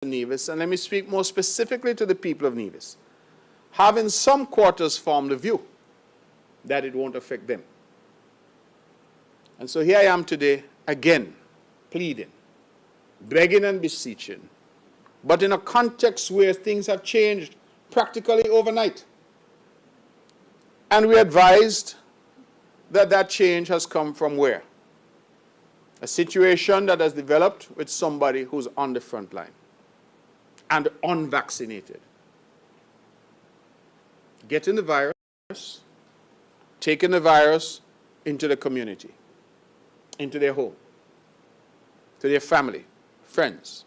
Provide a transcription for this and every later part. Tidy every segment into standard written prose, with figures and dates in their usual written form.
Nevis, and let me speak more specifically to the people of Nevis, have in some quarters formed a view that it won't affect them. And so here I am today, again, pleading, begging and beseeching, but in a context where things have changed practically overnight. And we advised that that change has come from where? A situation that has developed with somebody who's on the front line and unvaccinated. Getting the virus, taking the virus into the community, into their home, to their family, friends.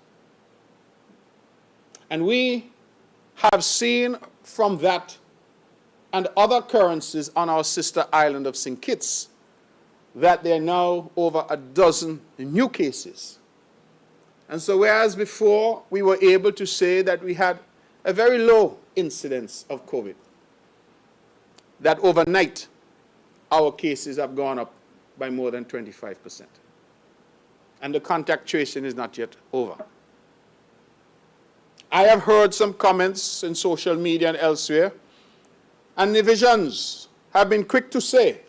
And we have seen from that and other occurrences on our sister island of St. Kitts that there are now over a dozen new cases. And so whereas before we were able to say that we had a very low incidence of COVID, that overnight our cases have gone up by more than 25%. And the contact tracing is not yet over. I have heard some comments in social media and elsewhere, and Nevisians have been quick to say,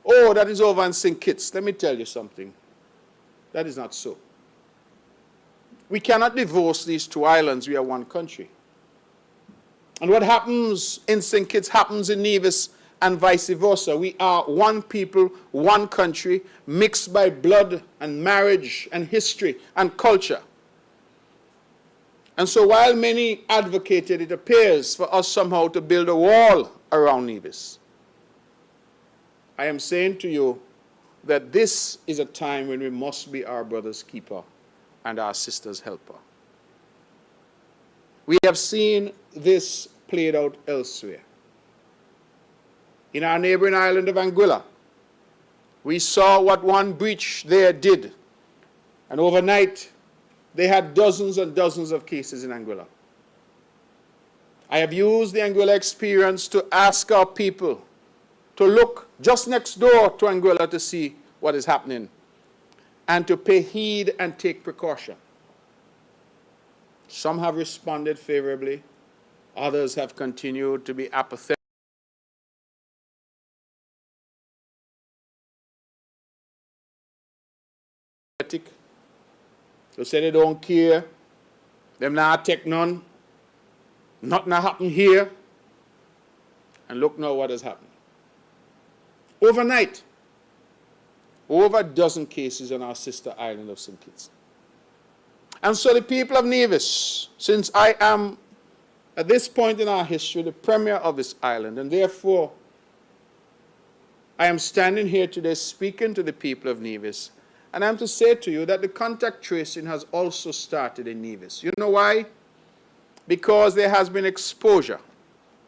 oh, that is over in St. Kitts. Let me tell you something. That is not so. We cannot divorce these two islands. We are one country. And what happens in St. Kitts happens in Nevis and vice versa. We are one people, one country, mixed by blood and marriage and history and culture. And so while many advocated, it appears, for us somehow to build a wall around Nevis, I am saying to you that this is a time when we must be our brother's keeper and our sister's helper. We have seen this played out elsewhere. In our neighboring island of Anguilla, we saw what one breach there did. And overnight, they had dozens and dozens of cases in Anguilla. I have used the Anguilla experience to ask our people to look just next door to Anguilla to see what is happening and to pay heed and take precaution. Some have responded favorably. Others have continued to be apathetic. They say they don't care. Them not take none. Nothing happen here. And look now what has happened. Overnight, over a dozen cases on our sister island of St. Kitts. And so the people of Nevis, since I am at this point in our history the premier of this island, and therefore I am standing here today speaking to the people of Nevis, and I'm to say to you that the contact tracing has also started in Nevis. You know why? Because there has been exposure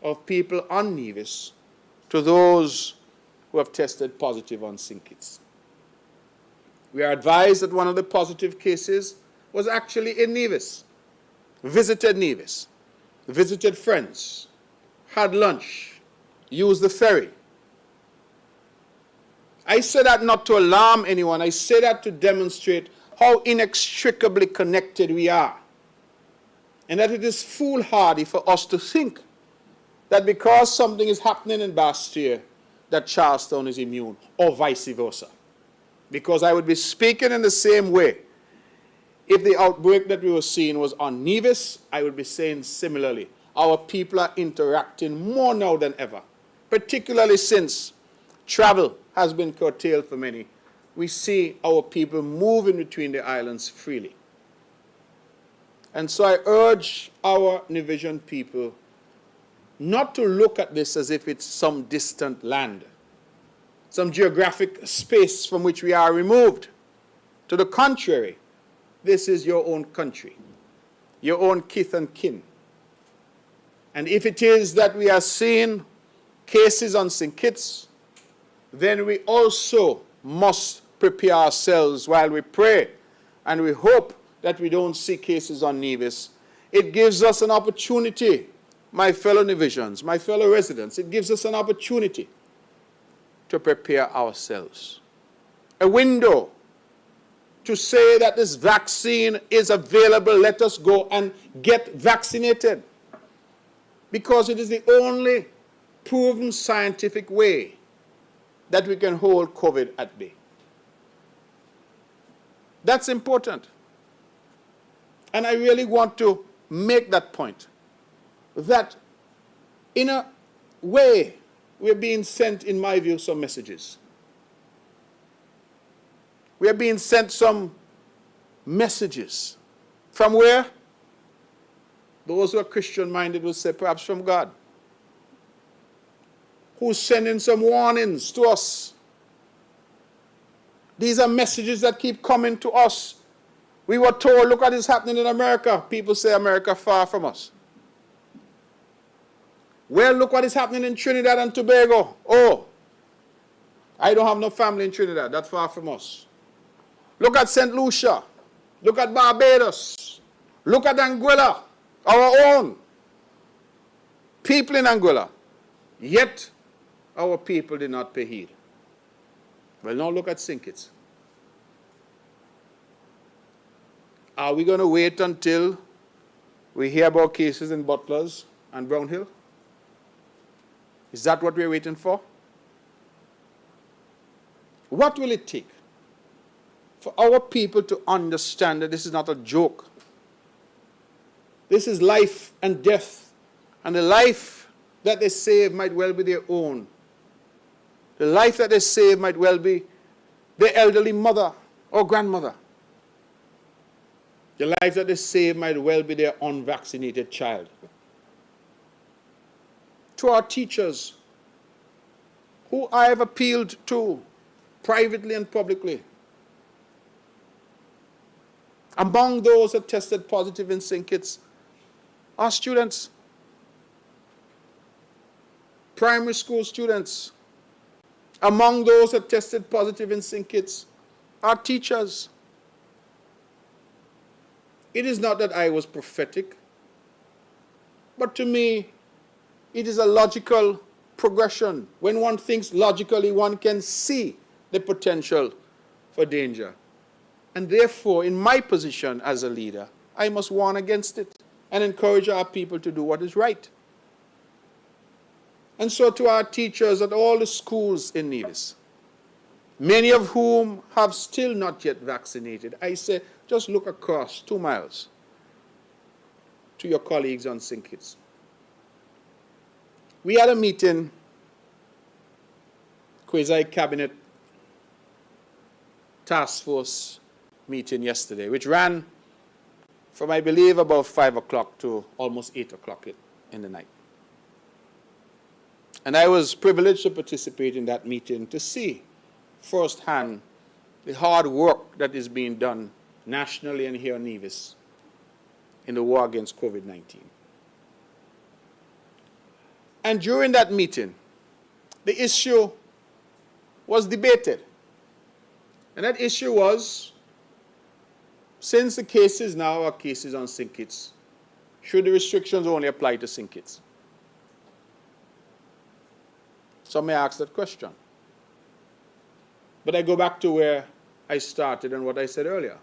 of people on Nevis to those who have tested positive on St. Kitts. We are advised that one of the positive cases was actually in Nevis, visited Nevis, visited friends, had lunch, used the ferry. I say that not to alarm anyone. I say that to demonstrate how inextricably connected we are. And that it is foolhardy for us to think that because something is happening in Bastille, that Charlestown is immune, or vice versa. Because I would be speaking in the same way. If the outbreak that we were seeing was on Nevis, I would be saying similarly. Our people are interacting more now than ever, particularly since travel has been curtailed for many. We see our people moving between the islands freely. And so I urge our Nevisian people not to look at this as if it's some distant land, some geographic space from which we are removed. To the contrary, this is your own country, your own kith and kin. And if it is that we are seeing cases on St. Kitts, then we also must prepare ourselves while we pray and we hope that we don't see cases on Nevis. It gives us an opportunity, my fellow Nevisians, my fellow residents, it gives us an opportunity to prepare ourselves. A window to say that this vaccine is available, let us go and get vaccinated. Because it is the only proven scientific way that we can hold COVID at bay. That's important. And I really want to make that point, that in a way, we're being sent, in my view, some messages. We are being sent some messages. From where? Those who are Christian-minded will say, perhaps from God, who's sending some warnings to us. These are messages that keep coming to us. We were told, look what is happening in America. People say America far from us. Well, look what is happening in Trinidad and Tobago. Oh, I don't have no family in Trinidad. That's far from us. Look at St. Lucia. Look at Barbados. Look at Anguilla, our own. People in Anguilla. Yet, our people did not pay heed. Well, now look at St. Kitts. Are we going to wait until we hear about cases in Butlers and Brownhill? Is that what we're waiting for? What will it take for our people to understand that this is not a joke? This is life and death. And the life that they save might well be their own. The life that they save might well be their elderly mother or grandmother. The life that they save might well be their unvaccinated child. To our teachers, who I have appealed to privately and publicly, among those that tested positive in St. Kitts are students, primary school students. Among those that tested positive in St. Kitts are teachers. It is not that I was prophetic, but to me, it is a logical progression. When one thinks logically, one can see the potential for danger. And therefore, in my position as a leader, I must warn against it and encourage our people to do what is right. And so to our teachers at all the schools in Nevis, many of whom have still not yet vaccinated, I say, just look across 2 miles to your colleagues on St. Kitts. We had a meeting, quasi-cabinet task force meeting yesterday, which ran from, I believe, about 5 o'clock to almost 8 o'clock in the night. And I was privileged to participate in that meeting to see firsthand the hard work that is being done nationally and here in Nevis in the war against COVID-19. And during that meeting, the issue was debated. And that issue was, since the cases now are cases on St. Kitts, should the restrictions only apply to St. Kitts? Some may ask that question. But I go back to where I started and what I said earlier,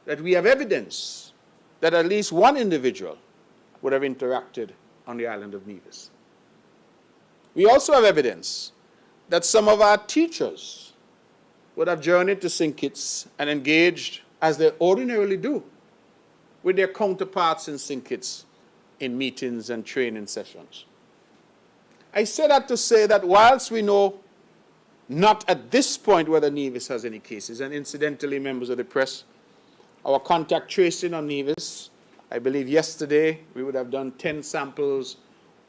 that we have evidence that at least one individual would have interacted on the island of Nevis. We also have evidence that some of our teachers would have journeyed to St. Kitts and engaged, as they ordinarily do, with their counterparts in St. Kitts in meetings and training sessions. I say that to say that whilst we know not at this point whether Nevis has any cases, and incidentally, members of the press, our contact tracing on Nevis, I believe yesterday we would have done 10 samples,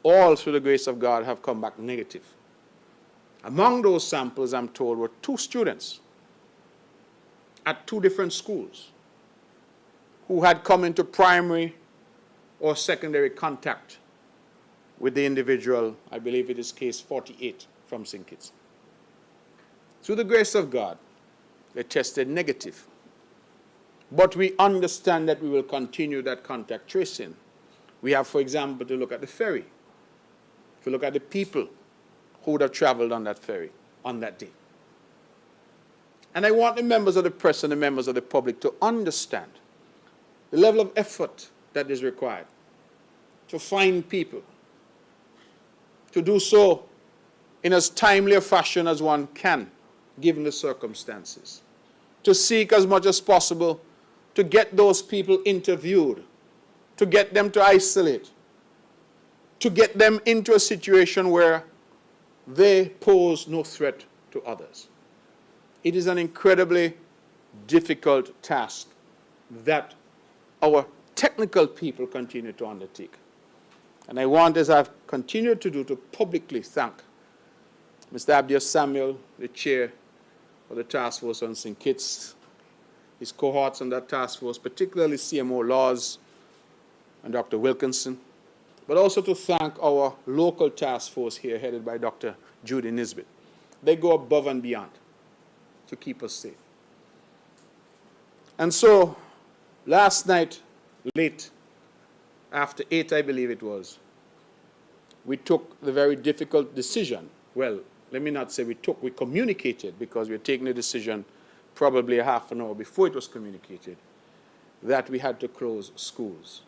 all through the grace of God have come back negative. Among those samples, I'm told, were 2 students at 2 different schools who had come into primary or secondary contact with the individual, I believe it is case 48 from St. Kitts. Through the grace of God, they tested negative. But we understand that we will continue that contact tracing. We have, for example, to look at the ferry, to look at the people who would have traveled on that ferry on that day. And I want the members of the press and the members of the public to understand the level of effort that is required to find people, to do so in as timely a fashion as one can, given the circumstances, to seek as much as possible to get those people interviewed, to get them to isolate, to get them into a situation where they pose no threat to others. It is an incredibly difficult task that our technical people continue to undertake. And I want, as I've continued to do, to publicly thank Mr. Abdiel Samuel, the chair of the task force on St. Kitts, his cohorts on that task force, particularly CMO Laws and Dr. Wilkinson, but also to thank our local task force here, headed by Dr. Judy Nisbet. They go above and beyond to keep us safe. And so, last night, late, after 8, I believe it was, we took the very difficult decision. Well, let me not say we took, we communicated, because we were taking the decision probably a half an hour before it was communicated, that we had to close schools.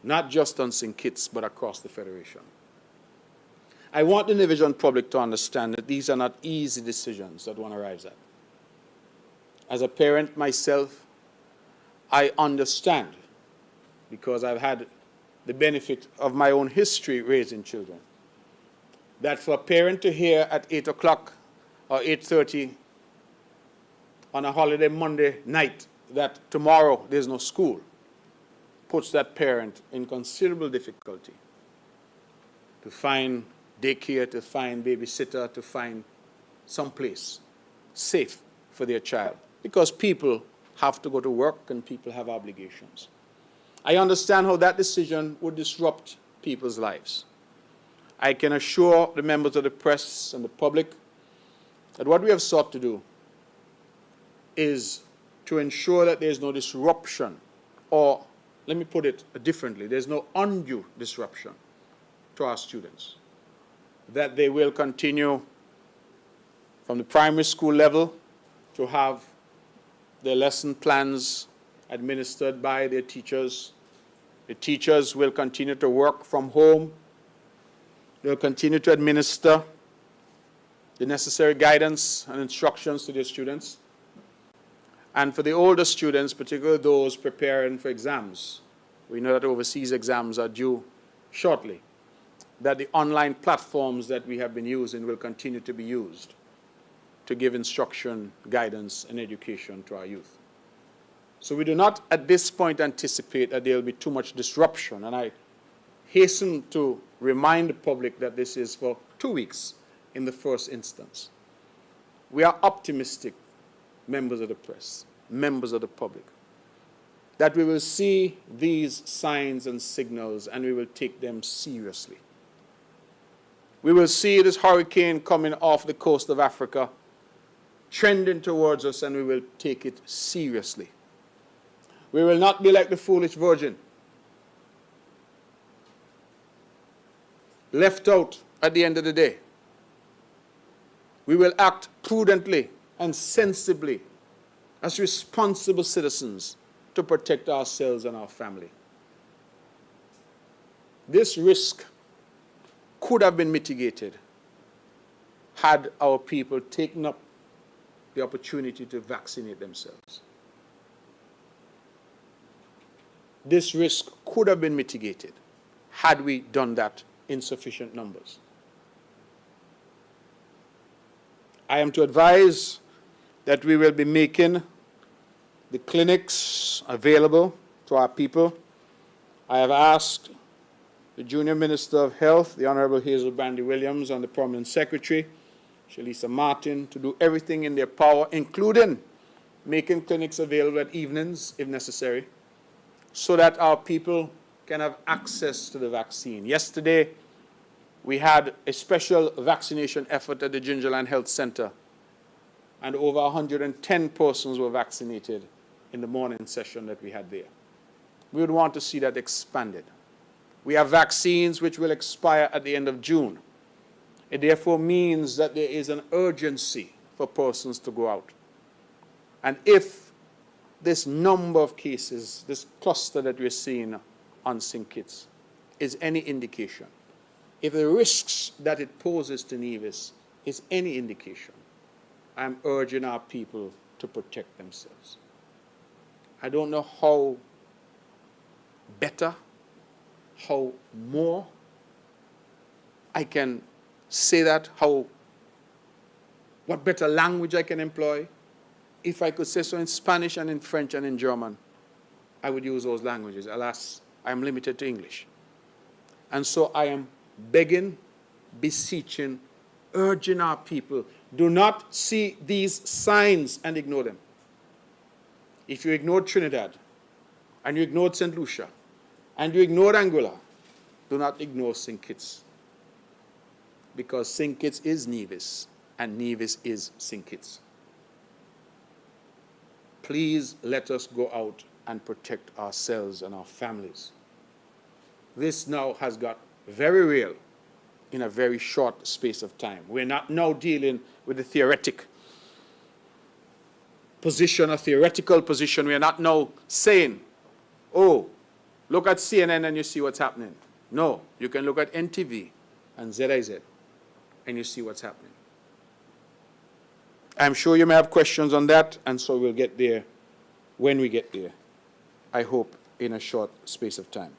Not just on St. Kitts, but across the Federation. I want the Nevis public to understand that these are not easy decisions that one arrives at. As a parent myself, I understand, because I've had the benefit of my own history raising children, that for a parent to hear at 8 o'clock or 8:30 on a holiday Monday night that tomorrow there's no school puts that parent in considerable difficulty to find daycare, to find babysitter, to find some place safe for their child, because people have to go to work and people have obligations. I understand how that decision would disrupt people's lives. I can assure the members of the press and the public that what we have sought to do is to ensure that there is no disruption, or let me put it differently, there's no undue disruption to our students, that they will continue from the primary school level to have their lesson plans administered by their teachers. The teachers will continue to work from home. They'll continue to administer the necessary guidance and instructions to their students. And for the older students, particularly those preparing for exams, we know that overseas exams are due shortly, that the online platforms that we have been using will continue to be used to give instruction, guidance, and education to our youth. So we do not at this point anticipate that there will be too much disruption, and I hasten to remind the public that this is for 2 weeks in the first instance. We are optimistic, members of the press, members of the public, that we will see these signs and signals and we will take them seriously. We will see this hurricane coming off the coast of Africa, trending towards us, and we will take it seriously. We will not be like the foolish virgin, left out at the end of the day. We will act prudently and sensibly as responsible citizens to protect ourselves and our family. This risk could have been mitigated had our people taken up the opportunity to vaccinate themselves. This risk could have been mitigated had we done that in sufficient numbers. I am to advise that we will be making the clinics available to our people. I have asked the Junior Minister of Health, the Honorable Hazel Brandy Williams, and the Permanent Secretary, Shalisa Martin, to do everything in their power, including making clinics available at evenings, if necessary, so that our people can have access to the vaccine. Yesterday, we had a special vaccination effort at the Gingerland Health Center, and over 110 persons were vaccinated in the morning session that we had there. We would want to see that expanded. We have vaccines which will expire at the end of June. It therefore means that there is an urgency for persons to go out. And if this number of cases, this cluster that we're seeing on St. Kitts is any indication, if the risks that it poses to Nevis is any indication, I'm urging our people to protect themselves. I don't know how better, how more I can say that, what better language I can employ. If I could say so in Spanish and in French and in German, I would use those languages. Alas, I am limited to English. And so I am begging, beseeching, urging our people, do not see these signs and ignore them. If you ignored Trinidad, and you ignored St. Lucia, and you ignored Anguilla, do not ignore St. Kitts. Because St. Kitts is Nevis, and Nevis is St. Kitts. Please let us go out and protect ourselves and our families. This now has got very real in a very short space of time. We're not now dealing with the theoretic position, a theoretical position. We are not now saying, oh, look at CNN and you see what's happening. No, you can look at NTV and ZIZ and you see what's happening. I'm sure you may have questions on that, and so we'll get there when we get there, I hope in a short space of time.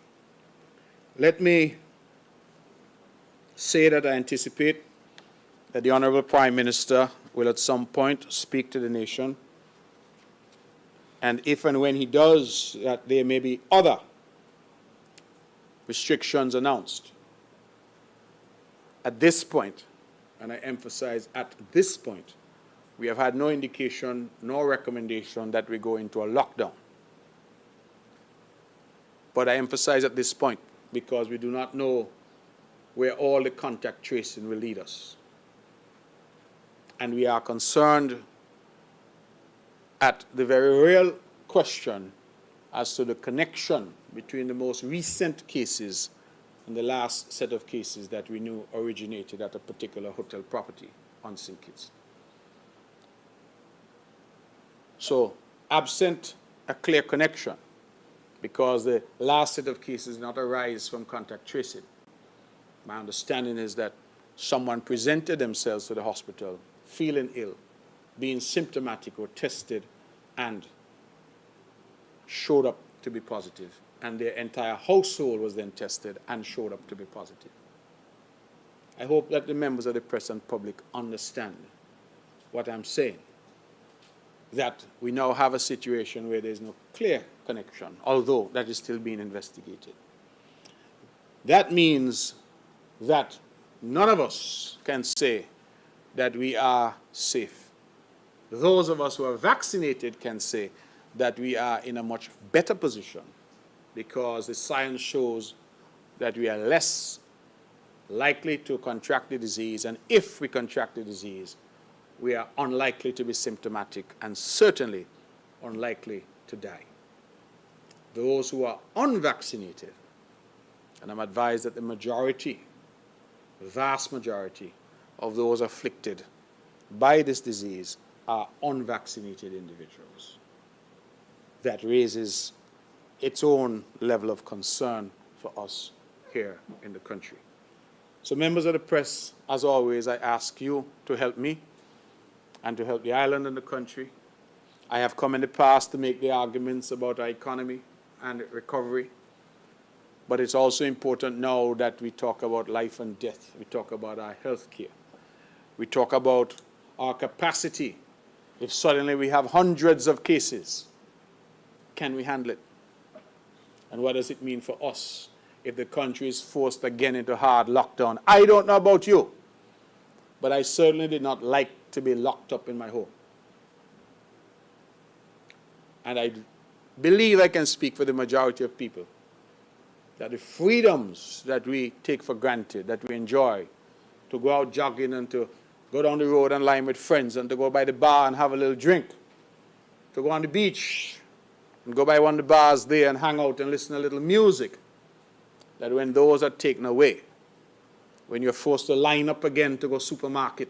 Let me say that I anticipate that the Honorable Prime Minister will at some point speak to the nation, and if and when he does, that there may be other restrictions announced. At this point, and I emphasize at this point, we have had no indication, no recommendation that we go into a lockdown. But I emphasize at this point because we do not know where all the contact tracing will lead us. And we are concerned at the very real question as to the connection between the most recent cases and the last set of cases that we knew originated at a particular hotel property on St. Kitts. So, absent a clear connection, because the last set of cases did not arise from contact tracing, my understanding is that someone presented themselves to the hospital feeling ill, being symptomatic or tested, and showed up to be positive. And their entire household was then tested and showed up to be positive. I hope that the members of the press and public understand what I'm saying, that we now have a situation where there is no clear connection, although that is still being investigated. That means that none of us can say that we are safe. Those of us who are vaccinated can say that we are in a much better position because the science shows that we are less likely to contract the disease, and if we contract the disease, we are unlikely to be symptomatic and certainly unlikely to die. Those who are unvaccinated, and I'm advised that the majority, the vast majority of those afflicted by this disease are unvaccinated individuals. That raises its own level of concern for us here in the country. So members of the press, as always, I ask you to help me and to help the island and the country. I have come in the past to make the arguments about our economy and recovery, but it's also important now that we talk about life and death. We talk about our health care. We talk about our capacity. If suddenly we have hundreds of cases, can we handle it? And what does it mean for us if the country is forced again into hard lockdown? I don't know about you, but I certainly did not like to be locked up in my home. And I believe I can speak for the majority of people that the freedoms that we take for granted, that we enjoy, to go out jogging and to go down the road and line with friends and to go by the bar and have a little drink, to go on the beach and go by one of the bars there and hang out and listen to a little music, that when those are taken away, when you're forced to line up again to go supermarket,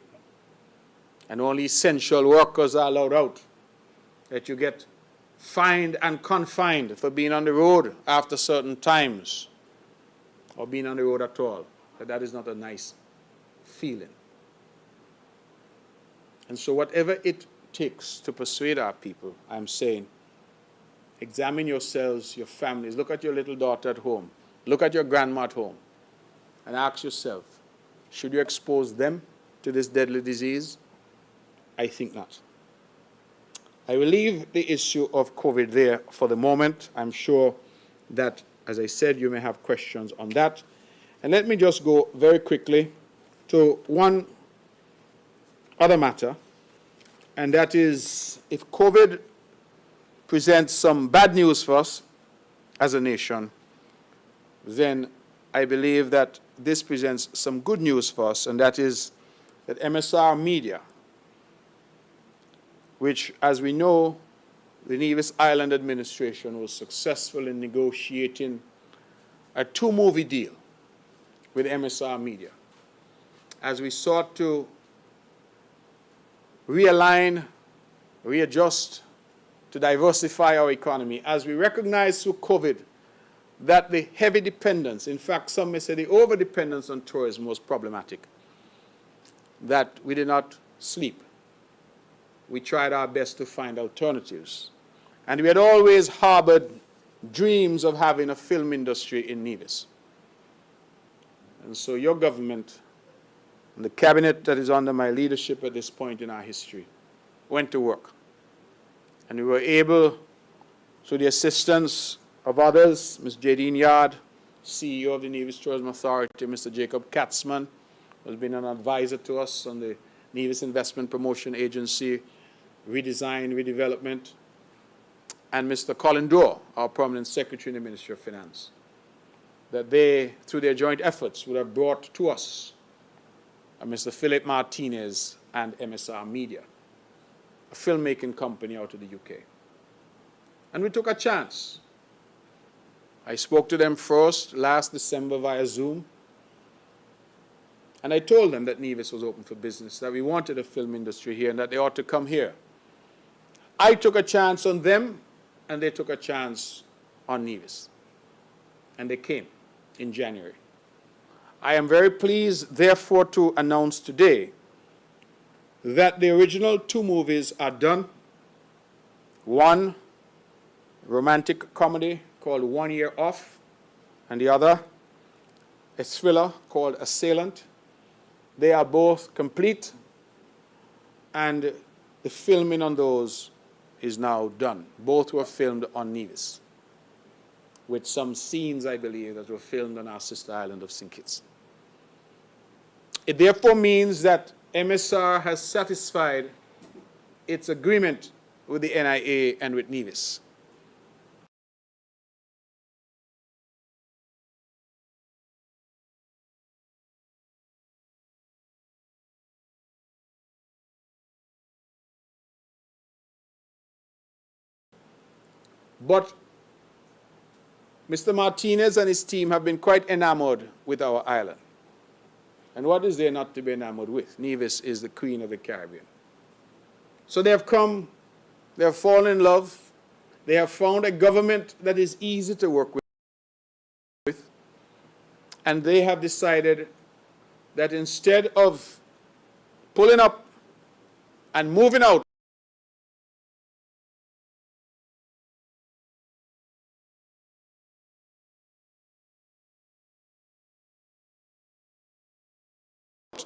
and only essential workers are allowed out, that you get fined and confined for being on the road after certain times, or being on the road at all. That is not a nice feeling. And so whatever it takes to persuade our people, I'm saying, examine yourselves, your families. Look at your little daughter at home. Look at your grandma at home. And ask yourself, should you expose them to this deadly disease? I think not. I will leave the issue of COVID there for the moment. I'm sure that, as I said, you may have questions on that. And let me just go very quickly to one other matter, and that is, if COVID presents some bad news for us as a nation, then I believe that this presents some good news for us, and that is that MSR Media, which, as we know, the Nevis Island administration was successful in negotiating a 2-movie deal with MSR Media, as we sought to realign, readjust, to diversify our economy, as we recognize through COVID that the heavy dependence, in fact, some may say the over-dependence on tourism was problematic, that we did not sleep. We tried our best to find alternatives. And we had always harbored dreams of having a film industry in Nevis. And so your government and the cabinet that is under my leadership at this point in our history went to work. And we were able, through the assistance of others, Ms. Jadine Yard, CEO of the Nevis Tourism Authority, Mr. Jacob Katzman, who has been an advisor to us on the Nevis Investment Promotion Agency, redesign, redevelopment, and Mr. Colin Dorr, our permanent secretary in the Ministry of Finance, that they, through their joint efforts, would have brought to us Mr. Philip Martinez and MSR Media, a filmmaking company out of the UK. And we took a chance. I spoke to them first last December via Zoom, and I told them that Nevis was open for business, that we wanted a film industry here and that they ought to come here. I took a chance on them, and they took a chance on Nevis. And they came in January. I am very pleased, therefore, to announce today that the original 2 movies are done. One, romantic comedy called 1 Year Off, and the other, a thriller called Assailant. They are both complete, and the filming on those is now done. Both were filmed on Nevis, with some scenes, I believe, that were filmed on our sister island of St. Kitts. It therefore means that MSR has satisfied its agreement with the NIA and with Nevis. But Mr. Martinez and his team have been quite enamored with our island. And what is there not to be enamored with? Nevis is the queen of the Caribbean. So they have come, they have fallen in love, they have found a government that is easy to work with, and they have decided that instead of pulling up and moving out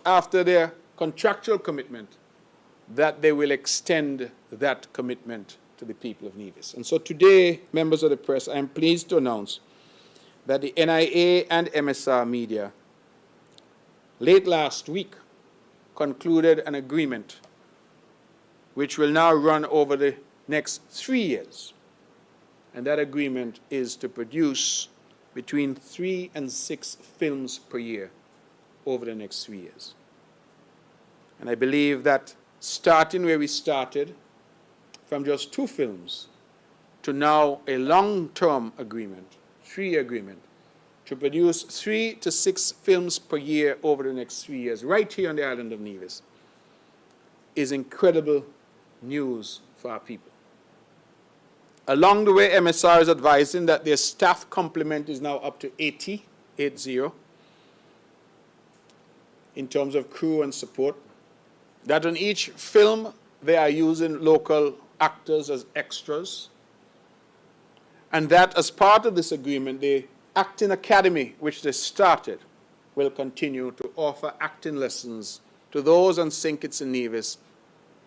after their contractual commitment, that they will extend that commitment to the people of Nevis. And so today, members of the press, I am pleased to announce that the NIA and MSR Media, late last week, concluded an agreement which will now run over the next 3 years. And that agreement is to produce between 3 and 6 films per year over the next 3 years. And I believe that starting where we started, from just 2 films, to now a long-term agreement, 3-year agreement, to produce 3 to 6 films per year over the next 3 years, right here on the island of Nevis, is incredible news for our people. Along the way, MSR is advising that their staff complement is now up to 80 in terms of crew and support. That on each film, they are using local actors as extras. And that as part of this agreement, the Acting Academy, which they started, will continue to offer acting lessons to those on St. Kitts and Nevis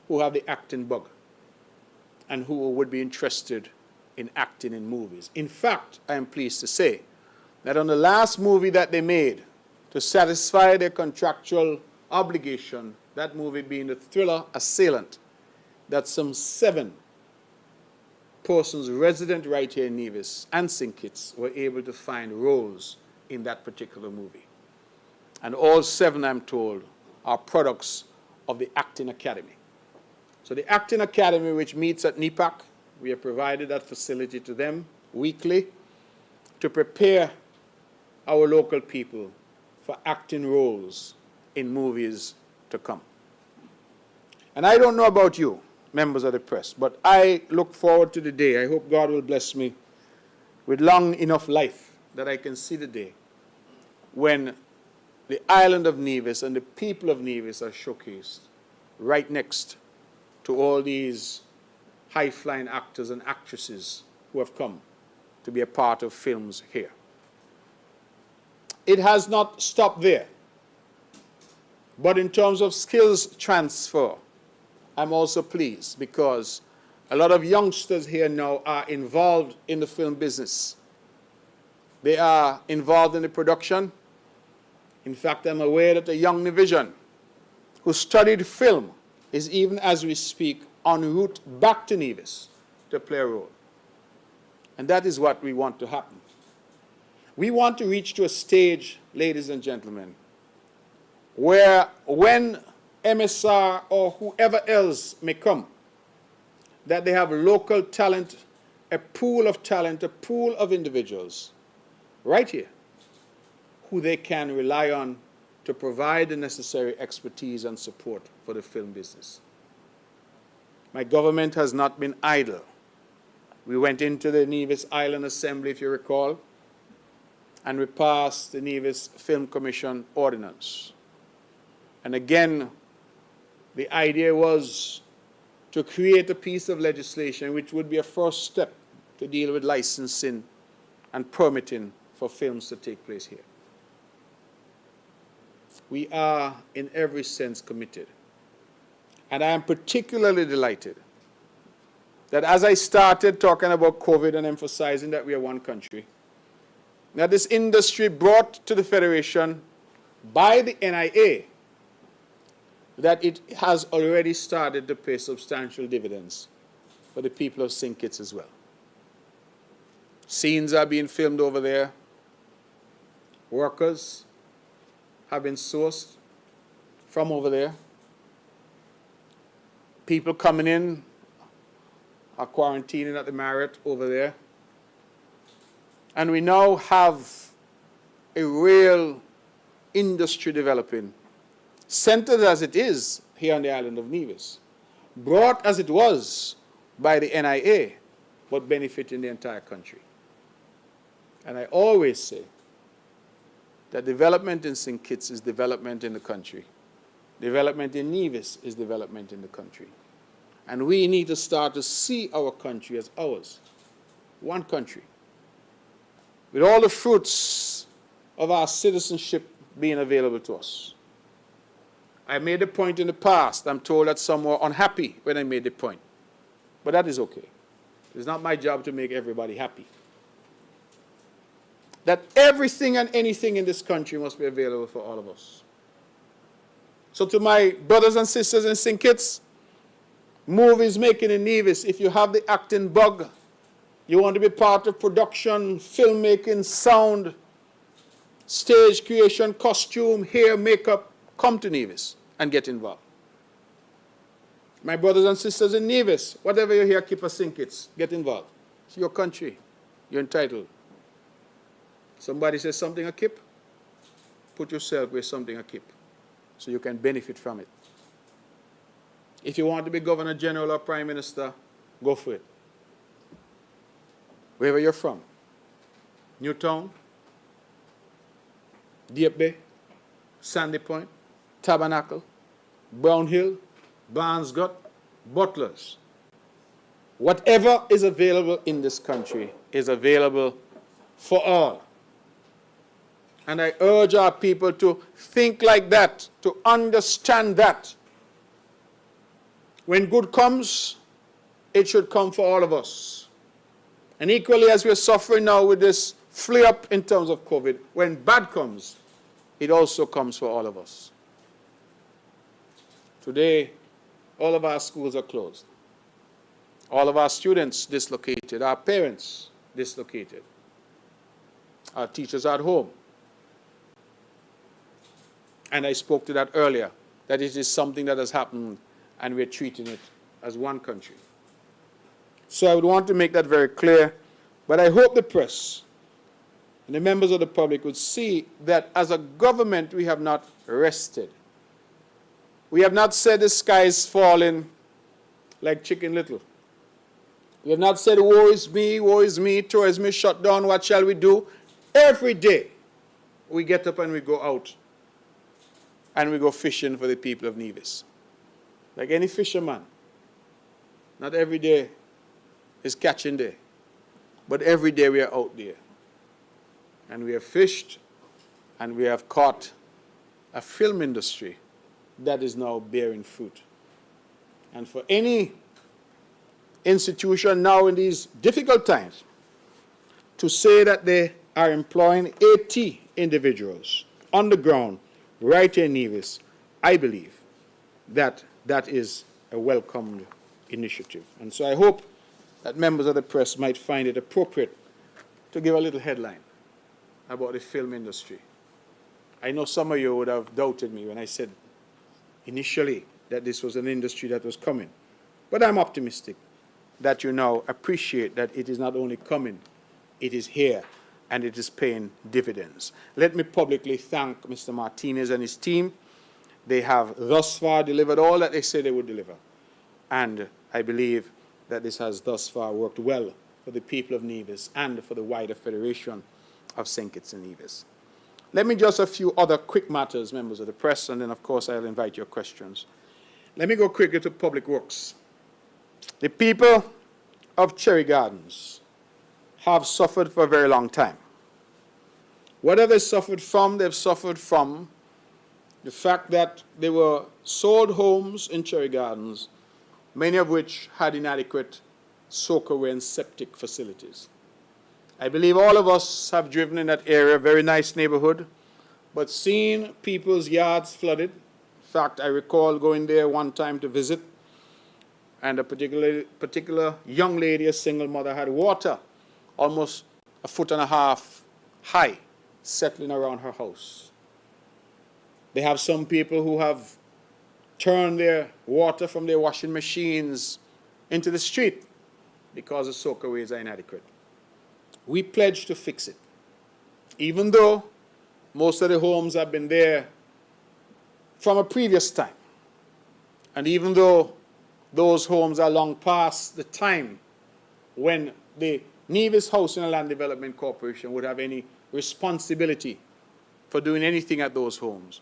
who have the acting bug and who would be interested in acting in movies. In fact, I am pleased to say that on the last movie that they made to satisfy their contractual obligation, that movie being the thriller Assailant, that some 7 persons resident right here in Nevis and St. Kitts were able to find roles in that particular movie. And all 7, I'm told, are products of the Acting Academy. So the Acting Academy, which meets at NEPAC, we have provided that facility to them weekly to prepare our local people for acting roles in movies to come. And I don't know about you, members of the press, but I look forward to the day. I hope God will bless me with long enough life that I can see the day when the island of Nevis and the people of Nevis are showcased right next to all these high-flying actors and actresses who have come to be a part of films here. It has not stopped there. But in terms of skills transfer, I'm also pleased because a lot of youngsters here now are involved in the film business. They are involved in the production. In fact, I'm aware that a young Nevisian who studied film is even as we speak en route back to Nevis to play a role. And that is what we want to happen. We want to reach to a stage, ladies and gentlemen, where when MSR or whoever else may come, that they have local talent, a pool of talent, a pool of individuals right here who they can rely on to provide the necessary expertise and support for the film business. My government has not been idle. We went into the Nevis Island Assembly, if you recall, and we passed the Nevis Film Commission Ordinance. And again, the idea was to create a piece of legislation which would be a first step to deal with licensing and permitting for films to take place here. We are, in every sense, committed. And I am particularly delighted that as I started talking about COVID and emphasizing that we are one country, that this industry brought to the Federation by the NIA that it has already started to pay substantial dividends for the people of St. Kitts as well. Scenes are being filmed over there. Workers have been sourced from over there. People coming in are quarantining at the Marriott over there. And we now have a real industry developing, centered as it is here on the island of Nevis, brought as it was by the NIA, but benefiting the entire country. And I always say that development in St. Kitts is development in the country. Development in Nevis is development in the country. And we need to start to see our country as ours, one country, with all the fruits of our citizenship being available to us. I made a point in the past. I'm told that some were unhappy when I made the point. But that is okay. It's not my job to make everybody happy. That everything and anything in this country must be available for all of us. So to my brothers and sisters in St. Kitts, movies making in Nevis, if you have the acting bug, you want to be part of production, filmmaking, sound, stage creation, costume, hair, makeup, come to Nevis and get involved. My brothers and sisters in Nevis, whatever you hear, keep a St. Kitts, get involved. It's your country. You're entitled. Somebody says something a kip, put yourself where something a kip, so you can benefit from it. If you want to be Governor General or Prime Minister, go for it. wherever you're from, Newtown, Deep Bay, Sandy Point, Tabernacle, Brown Hill, Barnesgut, Butlers. Whatever is available in this country is available for all. And I urge our people to think like that, to understand that. When good comes, it should come for all of us. And equally as we're suffering now with this flare-up in terms of COVID, when bad comes, it also comes for all of us. Today, all of our schools are closed. All of our students dislocated, our parents dislocated, our teachers at home. And I spoke to that earlier, that it is something that has happened and we're treating it as one country. So I would want to make that very clear, but I hope the press and the members of the public would see that as a government we have not rested. We have not said the sky is falling like Chicken Little. We have not said, woe is me, Troy is me, shut down, what shall we do? Every day we get up and we go out and we go fishing for the people of Nevis. Like any fisherman, not every day is catching day, but every day we are out there. And we have fished and we have caught a film industry that is now bearing fruit. And for any institution now in these difficult times to say that they are employing 80 individuals on the ground right here in Nevis, I believe that that is a welcomed initiative. And so I hope that members of the press might find it appropriate to give a little headline about the film industry. I know some of you would have doubted me when I said initially that this was an industry that was coming. But I'm optimistic that you now appreciate that it is not only coming, it is here, and it is paying dividends. Let me publicly thank Mr. Martinez and his team. They have thus far delivered all that they said they would deliver. And I believe that this has thus far worked well for the people of Nevis and for the wider Federation of St. Kitts and Nevis. Let me just a few other quick matters, members of the press, and then of course I'll invite your questions. Let me go quickly to Public Works. The people of Cherry Gardens have suffered for a very long time. What have they suffered from? They've suffered from the fact that they were sold homes in Cherry Gardens, many of which had inadequate soakaway and septic facilities. I believe all of us have driven in that area, very nice neighborhood, but seen people's yards flooded. In fact, I recall going there one time to visit, and a particular young lady, a single mother, had water almost 1.5 feet high settling around her house. They have some people who have turned their water from their washing machines into the street because the soakaways are inadequate. We pledged to fix it, even though most of the homes have been there from a previous time, and even though those homes are long past the time when the Nevis Housing and Land Development Corporation would have any responsibility for doing anything at those homes.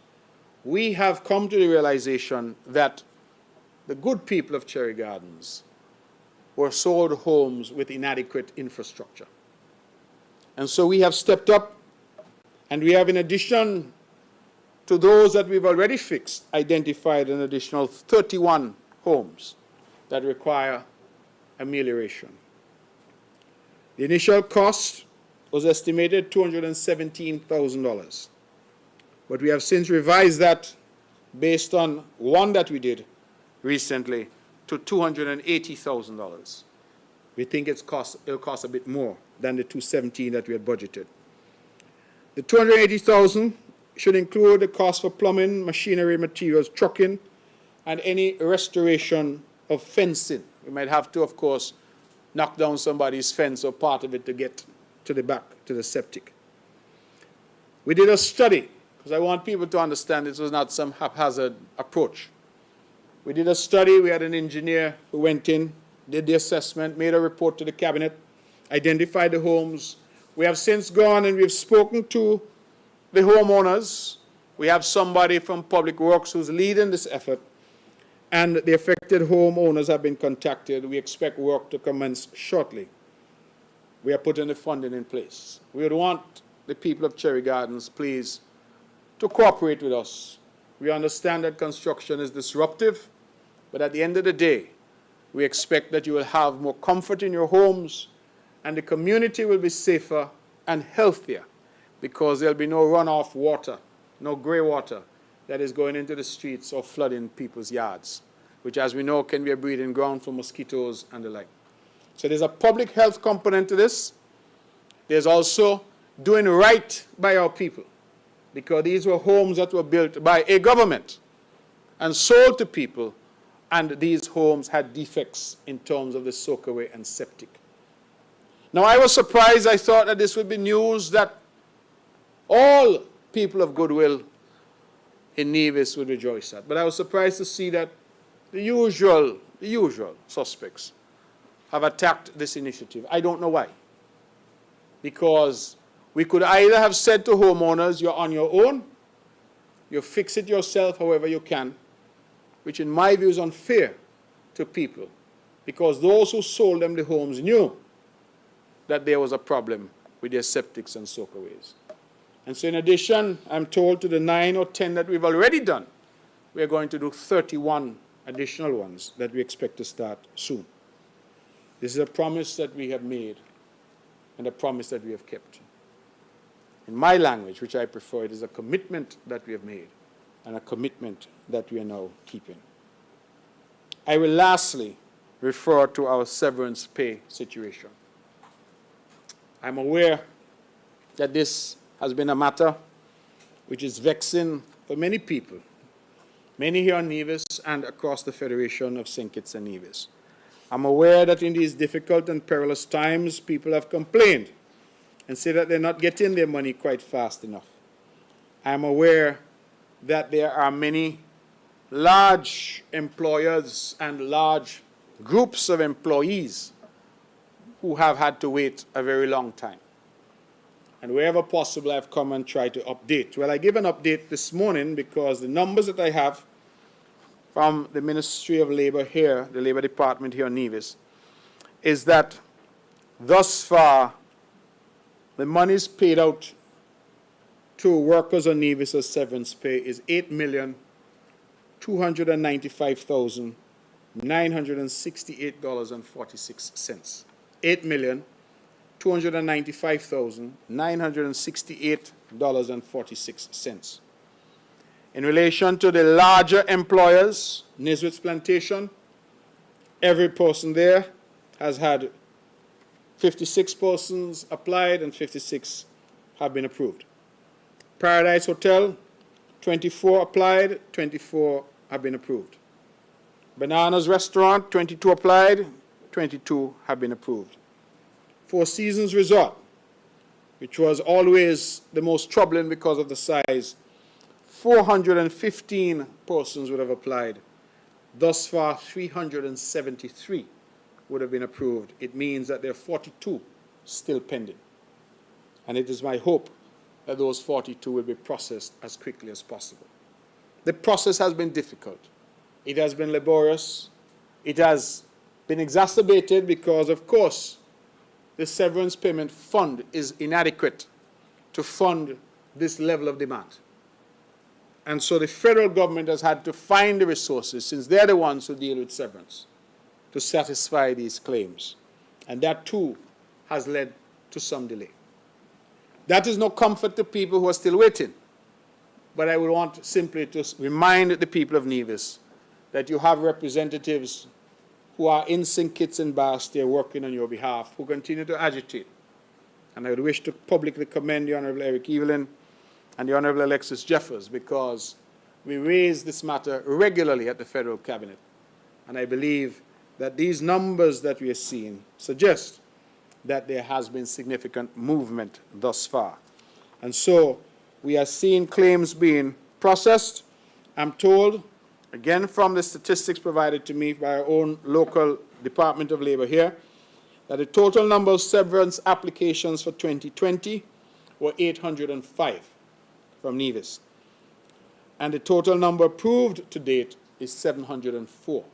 We have come to the realization that the good people of Cherry Gardens were sold homes with inadequate infrastructure. And so we have stepped up, and we have, in addition to those that we've already fixed, identified an additional 31 homes that require amelioration. The initial cost was estimated $217,000, but we have since revised that based on one that we did recently to $280,000. We think it'll cost a bit more than the $217,000 that we had budgeted. The $280,000 should include the cost for plumbing, machinery, materials, trucking, and any restoration of fencing. We might have to, of course, knock down somebody's fence or part of it to get to the back, to the septic. We did a study, because I want people to understand this was not some haphazard approach. We did a study. We had an engineer who went in, did the assessment, made a report to the cabinet, identified the homes. We have since gone and we've spoken to the homeowners. We have somebody from Public Works who's leading this effort, and the affected homeowners have been contacted. We expect work to commence shortly. We are putting the funding in place. We would want the people of Cherry Gardens, please, to cooperate with us. We understand that construction is disruptive, but at the end of the day, we expect that you will have more comfort in your homes, and the community will be safer and healthier because there'll be no runoff water, no gray water that is going into the streets or flooding people's yards, which, as we know, can be a breeding ground for mosquitoes and the like. So there's a public health component to this. There's also doing right by our people, because these were homes that were built by a government and sold to people, and these homes had defects in terms of the soakaway and septic. Now, I was surprised. I thought that this would be news that all people of goodwill in Nevis would rejoice at. But I was surprised to see that the usual suspects have attacked this initiative. I don't know why. Because we could either have said to homeowners, you're on your own, you fix it yourself however you can, which in my view is unfair to people, because those who sold them the homes knew that there was a problem with their septics and soakaways. And so in addition, I'm told, to the 9 or 10 that we've already done, we're going to do 31 additional ones that we expect to start soon. This is a promise that we have made and a promise that we have kept. In my language, which I prefer, it is a commitment that we have made and a commitment that we are now keeping. I will lastly refer to our severance pay situation. I'm aware that this has been a matter which is vexing for many people, many here in Nevis and across the Federation of St. Kitts and Nevis. I'm aware that in these difficult and perilous times, people have complained and say that they're not getting their money quite fast enough. I'm aware that there are many large employers and large groups of employees who have had to wait a very long time. And wherever possible, I've come and tried to update. Well, I gave an update this morning because the numbers that I have from the Ministry of Labor here, the Labor Department here in Nevis, is that thus far, the monies paid out to workers on Nevis as severance pay is $8,295,968.46. $8,295,968.46. In relation to the larger employers, Niswit's Plantation, every person there has had 56 persons applied and 56 have been approved. Paradise Hotel, 24 applied, 24 have been approved. Bananas Restaurant, 22 applied, 22 have been approved. Four Seasons Resort, which was always the most troubling because of the size, 415 persons would have applied. Thus far, 373 would have been approved. It means that there are 42 still pending. And it is my hope that those 42 will be processed as quickly as possible. The process has been difficult. It has been laborious. It has been exacerbated because, of course, the severance payment fund is inadequate to fund this level of demand. And so the federal government has had to find the resources, since they're the ones who deal with severance, to satisfy these claims. And that, too, has led to some delay. That is no comfort to people who are still waiting. But I would want simply to remind the people of Nevis that you have representatives who are in St. Kitts and Bastia working on your behalf, who continue to agitate. And I would wish to publicly commend the Honorable Eric Evelyn and the Honorable Alexis Jeffers, because we raise this matter regularly at the federal cabinet. And I believe that these numbers that we are seeing suggest that there has been significant movement thus far. And so we are seeing claims being processed. I'm told, again from the statistics provided to me by our own local Department of Labor here, that the total number of severance applications for 2020 were 805 from Nevis. And the total number approved to date is 704.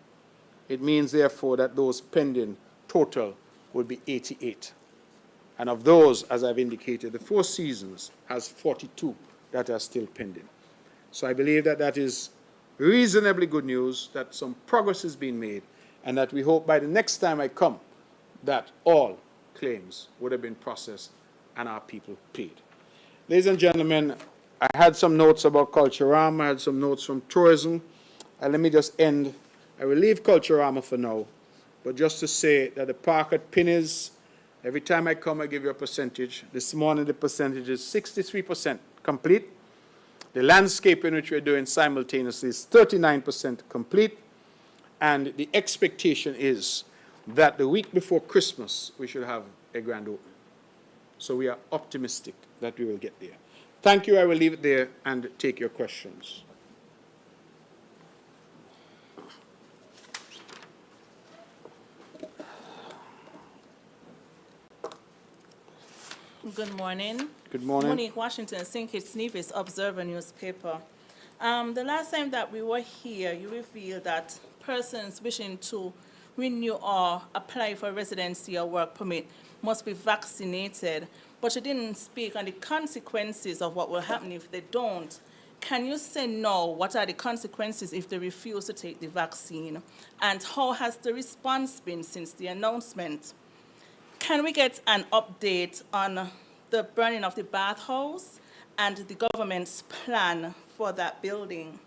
It means, therefore, that those pending total would be 88. And of those, as I've indicated, the Four Seasons has 42 that are still pending. So I believe that that is reasonably good news, that some progress has been made, and that we hope by the next time I come that all claims would have been processed and our people paid. Ladies and gentlemen, I had some notes about Culturama, I had some notes from tourism, and let me just end. I will leave Culturama for now, but just to say that the park at Pinneys, every time I come I give you a percentage. This morning the percentage is 63% complete. The landscaping which we're doing simultaneously is 39% complete, and the expectation is that the week before Christmas we should have a grand opening. So we are optimistic that we will get there. Thank you. I will leave it there and take your questions. Good morning. Good morning. Monique Washington, St. Kitts Nevis Observer newspaper. The last time that we were here, you revealed that persons wishing to renew or apply for residency or work permit must be vaccinated, but you didn't speak on the consequences of what will happen if they don't. Can you say now what are the consequences if they refuse to take the vaccine, and how has the response been since the announcement? Can we get an update on the burning of the bathhouse and the government's plan for that building?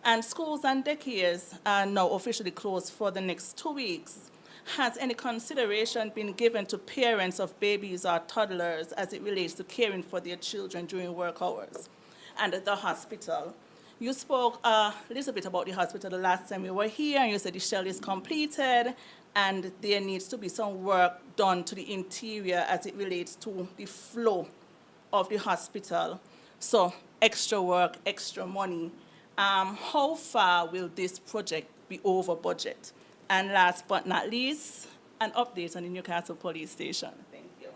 And schools and daycares are now officially closed for the next 2 weeks. Has any consideration been given to parents of babies or toddlers as it relates to caring for their children during work hours? And the hospital. You spoke a little bit about the hospital the last time we were here, and you said the shell is completed, and there needs to be some work done to the interior as it relates to the flow of the hospital. So extra work, extra money. How far will this project be over budget? And last but not least, an update on the Newcastle Police Station. Thank you.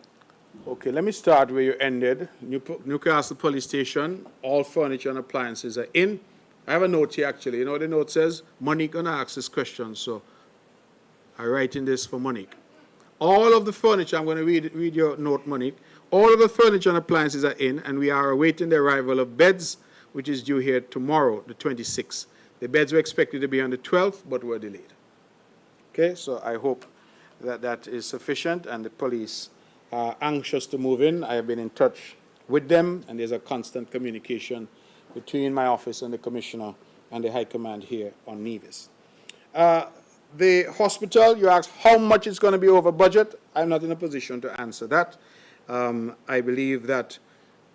Okay, let me start where you ended. Newcastle Police Station, all furniture and appliances are in. I have a note here, actually. You know what the note says? Monique gonna ask this question, so I'm writing this for Monique. All of the furniture, I'm going to read your note, Monique. All of the furniture and appliances are in, and we are awaiting the arrival of beds, which is due here tomorrow, the 26th. The beds were expected to be on the 12th, but were delayed. Okay, so I hope that that is sufficient, and the police are anxious to move in. I have been in touch with them, and there's a constant communication between my office and the Commissioner and the High Command here on Nevis. The hospital, you asked how much it's going to be over budget. I'm not in a position to answer that. I believe that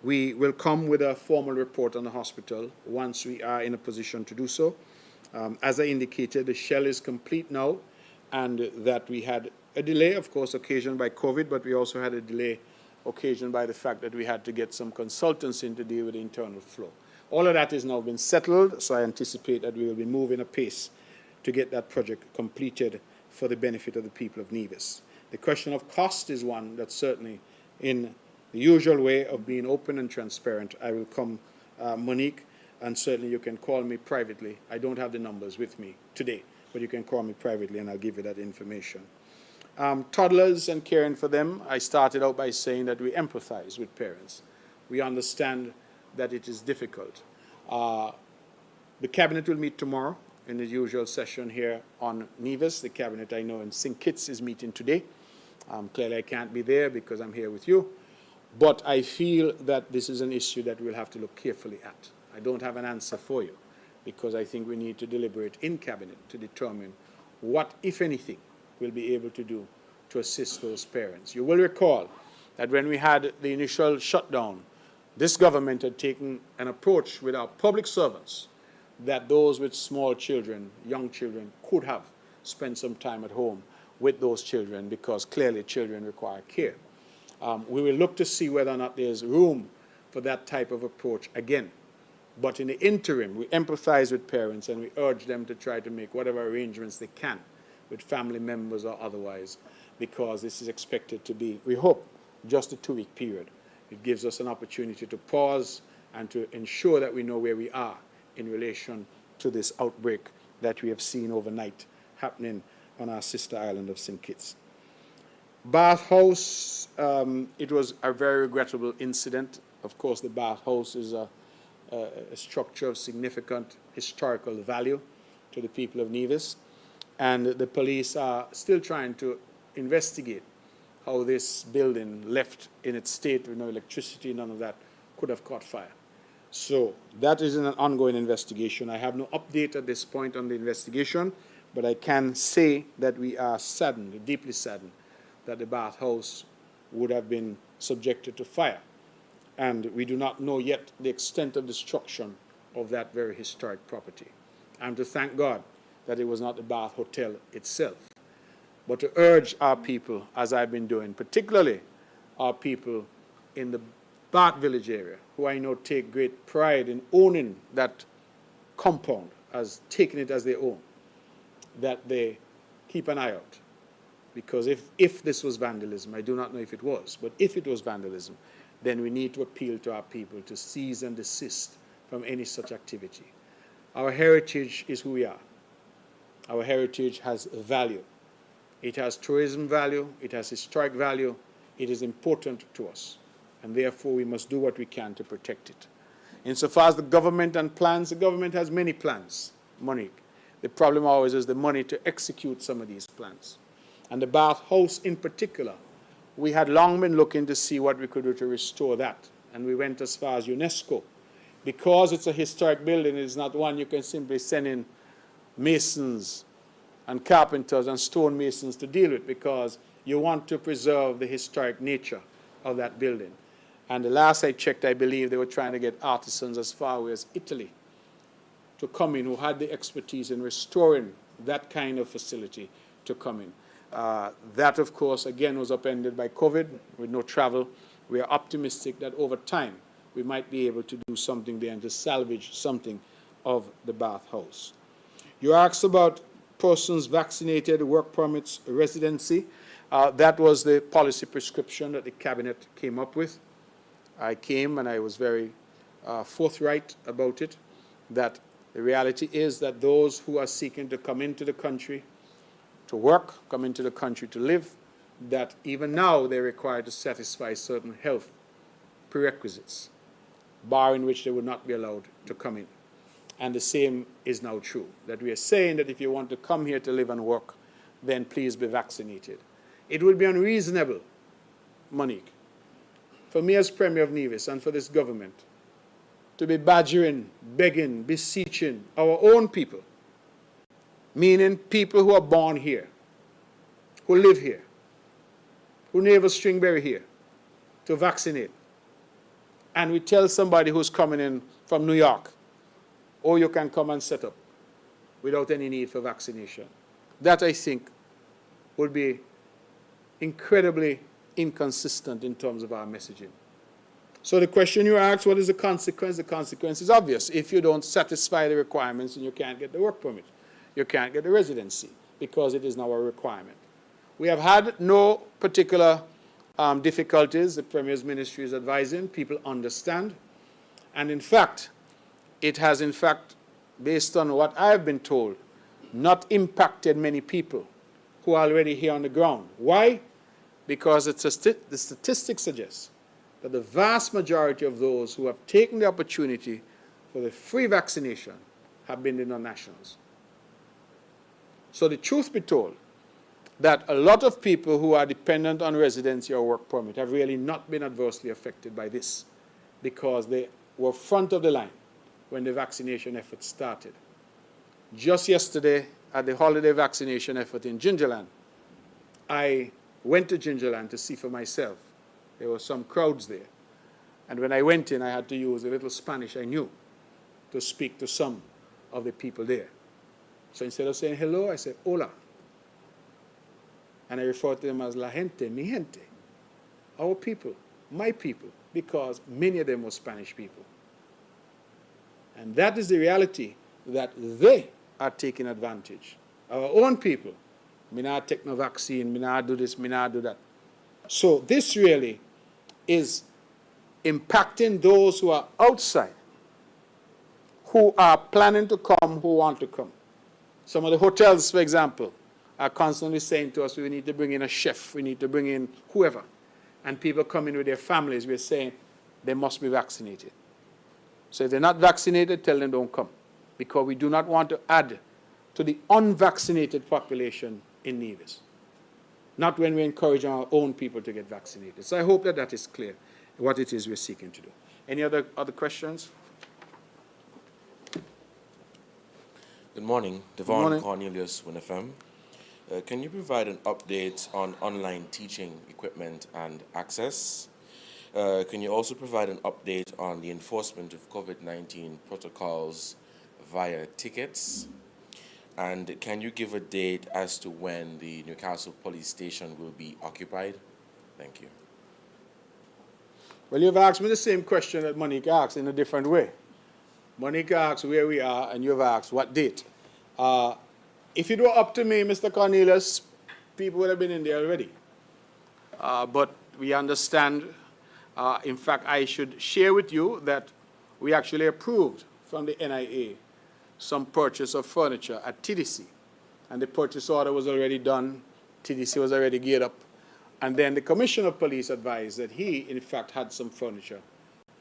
we will come with a formal report on the hospital once we are in a position to do so. As I indicated, the shell is complete now, and that we had a delay, of course, occasioned by COVID, but we also had a delay occasioned by the fact that we had to get some consultants in to deal with the internal flow. All of that has now been settled, so I anticipate that we will be moving apace to get that project completed for the benefit of the people of Nevis. The question of cost is one that certainly, in the usual way of being open and transparent, I will come, Monique, and certainly you can call me privately. I don't have the numbers with me today, but you can call me privately and I'll give you that information. Toddlers and caring for them, I started out by saying that we empathize with parents. We understand that it is difficult. The Cabinet will meet tomorrow in the usual session here on Nevis. The Cabinet, I know, in St. Kitts is meeting today. Clearly I can't be there because I'm here with you, but I feel that this is an issue that we'll have to look carefully at. I don't have an answer for you because I think we need to deliberate in Cabinet to determine what, if anything, we'll be able to do to assist those parents. You will recall that when we had the initial shutdown, this government had taken an approach with our public servants that those with small children, young children, could have spent some time at home with those children because clearly children require care. We will look to see whether or not there's room for that type of approach again. But in the interim, we empathize with parents and we urge them to try to make whatever arrangements they can with family members or otherwise because this is expected to be, we hope, just a 2-week period. It gives us an opportunity to pause and to ensure that we know where we are in relation to this outbreak that we have seen overnight happening on our sister island of St. Kitts. Bathhouse, it was a very regrettable incident. Of course, the bathhouse is a structure of significant historical value to the people of Nevis, and the police are still trying to investigate how this building, left in its state with no electricity, none of that, could have caught fire. So that is an ongoing investigation. I have no update at this point on the investigation, but I can say that we are saddened, deeply saddened, that the bathhouse would have been subjected to fire. And we do not know yet the extent of destruction of that very historic property. And to thank God that it was not the Bath Hotel itself, but to urge our people, as I've been doing, particularly our people in the Bath Village area, who I know take great pride in owning that compound, as taking it as their own, that they keep an eye out. Because if this was vandalism, I do not know if it was, but if it was vandalism, then we need to appeal to our people to cease and desist from any such activity. Our heritage is who we are. Our heritage has value. It has tourism value, it has historic value, it is important to us, and therefore we must do what we can to protect it. Insofar as the government and plans, the government has many plans, Monique. The problem always is the money to execute some of these plans. And the bathhouse in particular, we had long been looking to see what we could do to restore that, and we went as far as UNESCO. Because it's a historic building, it is not one you can simply send in masons and carpenters and stonemasons to deal with, because you want to preserve the historic nature of that building. And the last I checked, I believe they were trying to get artisans as far away as Italy to come in who had the expertise in restoring that kind of facility to come in. That, of course, again, was upended by COVID with no travel. We are optimistic that over time we might be able to do something there and to salvage something of the bathhouse. You asked about persons vaccinated, work permits, residency. That was the policy prescription that the cabinet came up with. I came and I was very forthright about it, that the reality is that those who are seeking to come into the country to work, come into the country to live, that even now they're required to satisfy certain health prerequisites, barring which they would not be allowed to come in. And the same is now true, that we are saying that if you want to come here to live and work, then please be vaccinated. It would be unreasonable, Monique, for me as Premier of Nevis and for this government to be badgering, begging, beseeching our own people, meaning people who are born here, who live here, who never stringberry here, to vaccinate. And we tell somebody who's coming in from New York, oh, you can come and set up without any need for vaccination. That, I think, would be incredibly inconsistent in terms of our messaging. So the question you asked, what is the consequence? The consequence is obvious. If you don't satisfy the requirements, then you can't get the work permit. You can't get the residency because it is now a requirement. We have had no particular difficulties. The Premier's Ministry is advising. People understand. And in fact, it has, in fact, based on what I have been told, not impacted many people who are already here on the ground. Why? Because the statistics suggest that the vast majority of those who have taken the opportunity for the free vaccination have been the non-nationals. So the truth be told, that a lot of people who are dependent on residency or work permit have really not been adversely affected by this, because they were front of the line when the vaccination effort started. Just yesterday, at the holiday vaccination effort in Gingerland, I went to Gingerland to see for myself. There were some crowds there. And when I went in, I had to use a little Spanish I knew to speak to some of the people there. So instead of saying hello, I said, hola. And I refer to them as la gente, mi gente, our people, my people, because many of them were Spanish people. And that is the reality, that they are taking advantage. Our own people Me not take no vaccine, me not do this, me not do that. So this really is impacting those who are outside, who are planning to come, who want to come. Some of the hotels, for example, are constantly saying to us, we need to bring in a chef, we need to bring in whoever. And people come in with their families, we're saying they must be vaccinated. So if they're not vaccinated, tell them don't come. Because we do not want to add to the unvaccinated population in Nevis. Not when we encourage our own people to get vaccinated. So I hope that that is clear, what it is we're seeking to do. Any other questions? Good morning, Devon Cornelius, WinFM. Can you provide an update on online teaching equipment and access? Can you also provide an update on the enforcement of COVID-19 protocols via tickets? And can you give a date as to when the Newcastle police station will be occupied? Thank you. Well, you've asked me the same question that Monique asked in a different way. Monique asked where we are, and you've asked what date. If it were up to me, Mr. Cornelius, people would have been in there already. But we understand, in fact, I should share with you that we actually approved from the NIA some purchase of furniture at TDC. And the purchase order was already done. TDC was already geared up. And then the Commissioner of Police advised that he, in fact, had some furniture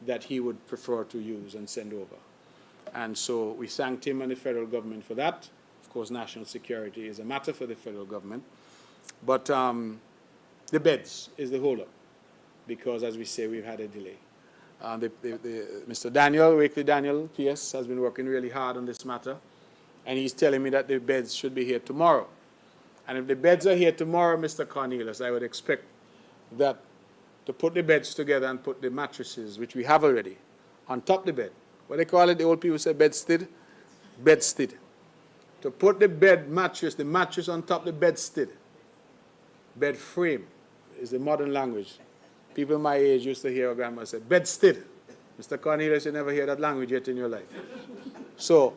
that he would prefer to use and send over. And so we thanked him and the federal government for that. Of course, national security is a matter for the federal government. But the beds is the holdup, because, as we say, we've had a delay. Mr. Daniel, Wakely Daniel, PS, has been working really hard on this matter, and he's telling me that the beds should be here tomorrow. And if the beds are here tomorrow, Mr. Cornelius, I would expect that to put the beds together and put the mattresses, which we have already, on top of the bed. What they call it, the old people say bedstead? Bedstead. To put the bed mattress, the mattress on top of the bedstead. Bed frame is the modern language. People my age used to hear our grandma say, bedstead. Mr. Cornelius, you never hear that language yet in your life. So,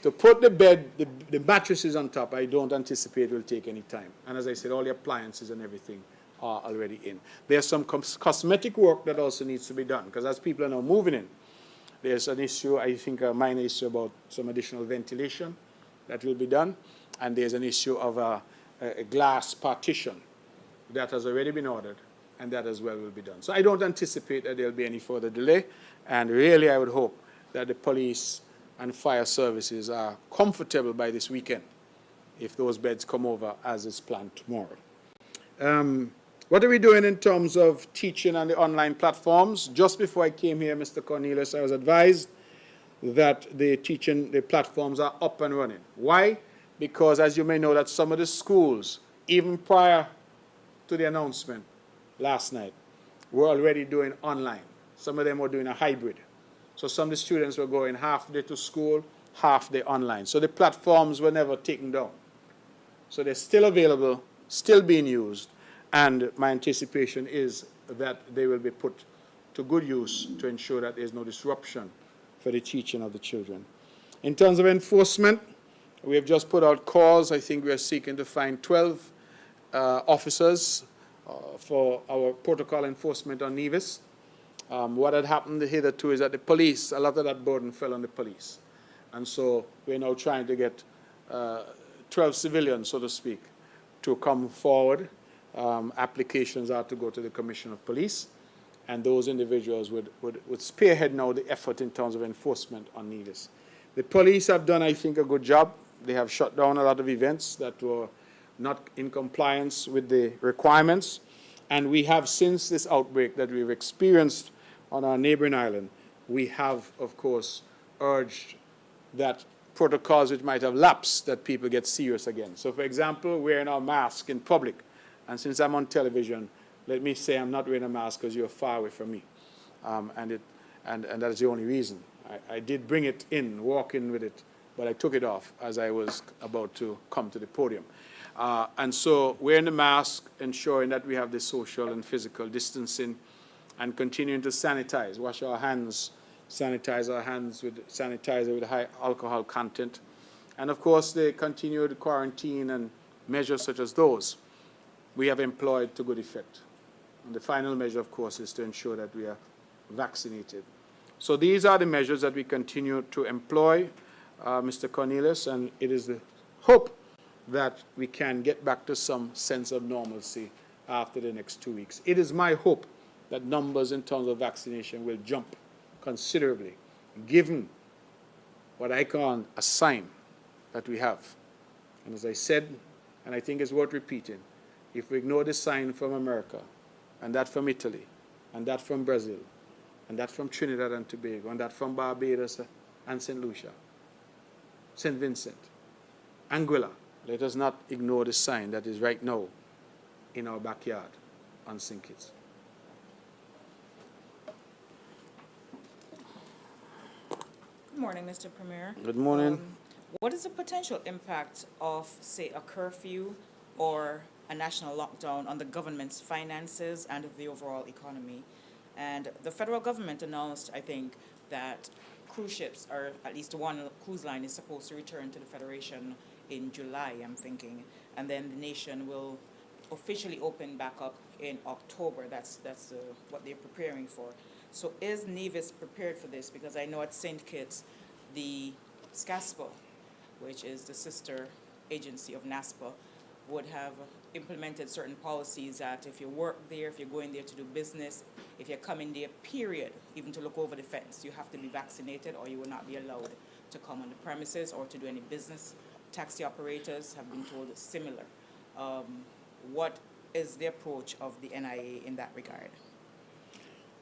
to put the bed, the mattresses on top, I don't anticipate will take any time. And as I said, all the appliances and everything are already in. There's some cosmetic work that also needs to be done, because as people are now moving in, there's an issue, I think a minor issue about some additional ventilation that will be done. And there's an issue of a glass partition that has already been ordered, and that as well will be done. So I don't anticipate that there'll be any further delay. And really, I would hope that the police and fire services are comfortable by this weekend if those beds come over as is planned tomorrow. What are we doing in terms of teaching on the online platforms? Just before I came here, Mr. Cornelius, I was advised that the platforms are up and running. Why? Because, as you may know, that some of the schools, even prior to the announcement last night, were already doing online. Some of them were doing a hybrid. So some of the students were going half day to school, half day online. So the platforms were never taken down. So they're still available, still being used, and my anticipation is that they will be put to good use to ensure that there's no disruption for the teaching of the children. In terms of enforcement, we have just put out calls. I think we are seeking to find 12 officers for our protocol enforcement on Nevis. What had happened hitherto is that the police, a lot of that burden fell on the police. And so we're now trying to get 12 civilians, so to speak, to come forward. Applications are to go to the Commissioner of Police, and those individuals would spearhead now the effort in terms of enforcement on Nevis. The police have done, I think, a good job. They have shut down a lot of events that were not in compliance with the requirements. And we have, since this outbreak that we've experienced on our neighboring island, we have, of course, urged that protocols which might have lapsed, that people get serious again. So, for example, wearing our mask in public. And since I'm on television, let me say I'm not wearing a mask because you're far away from me. And that is the only reason. I did bring it in, walk in with it, but I took it off as I was about to come to the podium. And so wearing the mask, ensuring that we have the social and physical distancing, and continuing to sanitize, wash our hands, sanitize our hands with sanitizer with high alcohol content. And of course, the continued quarantine and measures such as those we have employed to good effect. And the final measure, of course, is to ensure that we are vaccinated. So these are the measures that we continue to employ, Mr. Cornelius, and it is the hope that we can get back to some sense of normalcy after the next 2 weeks. It is my hope that numbers in terms of vaccination will jump considerably, given what I call a sign that we have. And as I said, and I think it's worth repeating, if we ignore the sign from America, and that from Italy, and that from Brazil, and that from Trinidad and Tobago, and that from Barbados and St. Lucia, St. Vincent, Anguilla, let us not ignore the sign that is right now in our backyard on St. Kitts. Good morning, Mr. Premier. Good morning. What is the potential impact of, say, a curfew or a national lockdown on the government's finances and the overall economy? And the federal government announced, I think, that cruise ships, or at least one cruise line, is supposed to return to the Federation in July, I'm thinking. And then the nation will officially open back up in October. That's what they're preparing for. So is Nevis prepared for this? Because I know at St. Kitts, the SCASPA, which is the sister agency of NASPA, would have implemented certain policies that if you work there, if you're going there to do business, if you're coming there, period, even to look over the fence, you have to be vaccinated or you will not be allowed to come on the premises or to do any business. Taxi operators have been told similar. What is the approach of the NIA in that regard?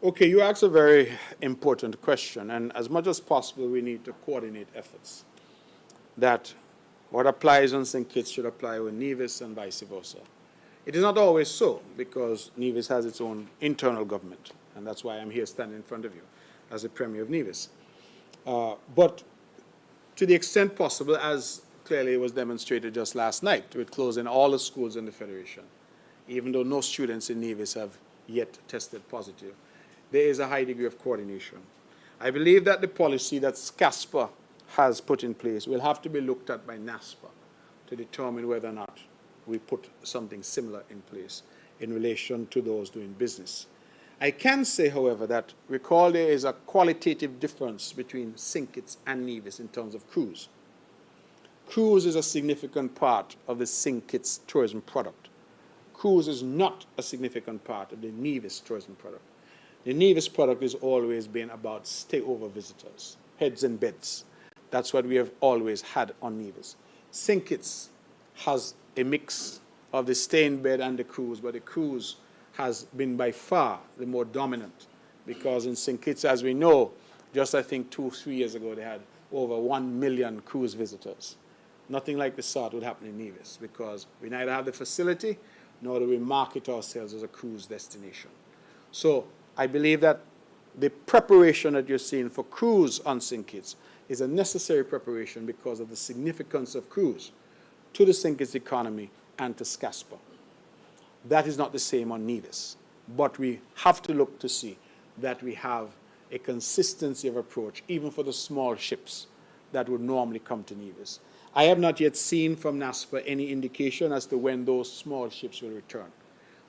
Okay, you asked a very important question, and as much as possible, we need to coordinate efforts. That what applies on St. Kitts should apply with Nevis and vice versa. It is not always so, because Nevis has its own internal government, and that's why I'm here standing in front of you as the Premier of Nevis. But to the extent possible, as clearly was demonstrated just last night, with closing all the schools in the Federation, even though no students in Nevis have yet tested positive, there is a high degree of coordination. I believe that the policy that SCASPA has put in place will have to be looked at by NASPA to determine whether or not we put something similar in place in relation to those doing business. I can say, however, that recall there is a qualitative difference between St. Kitts and Nevis in terms of cruise. Cruise is a significant part of the St. Kitts tourism product. Cruise is not a significant part of the Nevis tourism product. The Nevis product has always been about stay-over visitors, heads and beds. That's what we have always had on Nevis. St. Kitts has a mix of the stay-in-bed and the cruise, but the cruise has been by far the more dominant, because in St. Kitts, as we know, just I think 2 or 3 years ago, they had over 1 million cruise visitors. Nothing like the sort would happen in Nevis, because we neither have the facility, nor do we market ourselves as a cruise destination. So I believe that the preparation that you're seeing for cruise on St. Kitts is a necessary preparation because of the significance of cruise to the St. Kitts economy and to SCASPA. That is not the same on Nevis, but we have to look to see that we have a consistency of approach, even for the small ships that would normally come to Nevis. I have not yet seen from NASPA any indication as to when those small ships will return.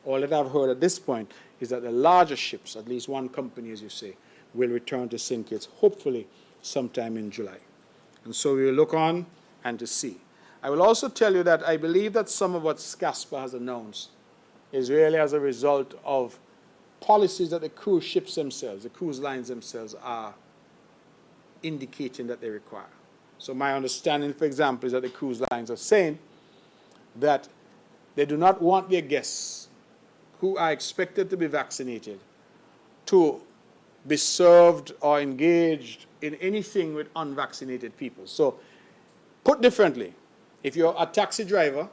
All that I've heard at this point is that the larger ships, at least one company, as you say, will return to St. Kitts, hopefully sometime in July. And so we will look on and to see. I will also tell you that I believe that some of what SCASPA has announced is really as a result of policies that the cruise ships themselves, the cruise lines themselves, are indicating that they require. So my understanding, for example, is that the cruise lines are saying that they do not want their guests who are expected to be vaccinated to be served or engaged in anything with unvaccinated people. So, put differently, if you're a taxi driver,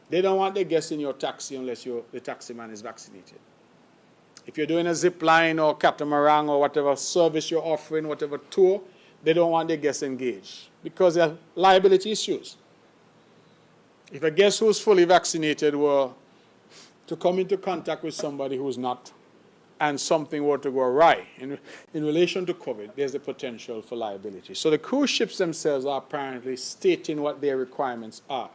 they don't want their guests in your taxi unless the taxi man is vaccinated. If you're doing a zip line or catamaran or whatever service you're offering, whatever tour, they don't want their guests engaged because there are liability issues. If a guest who's fully vaccinated were to come into contact with somebody who's not, and something were to go awry in relation to COVID, there's a potential for liability. So the cruise ships themselves are apparently stating what their requirements are.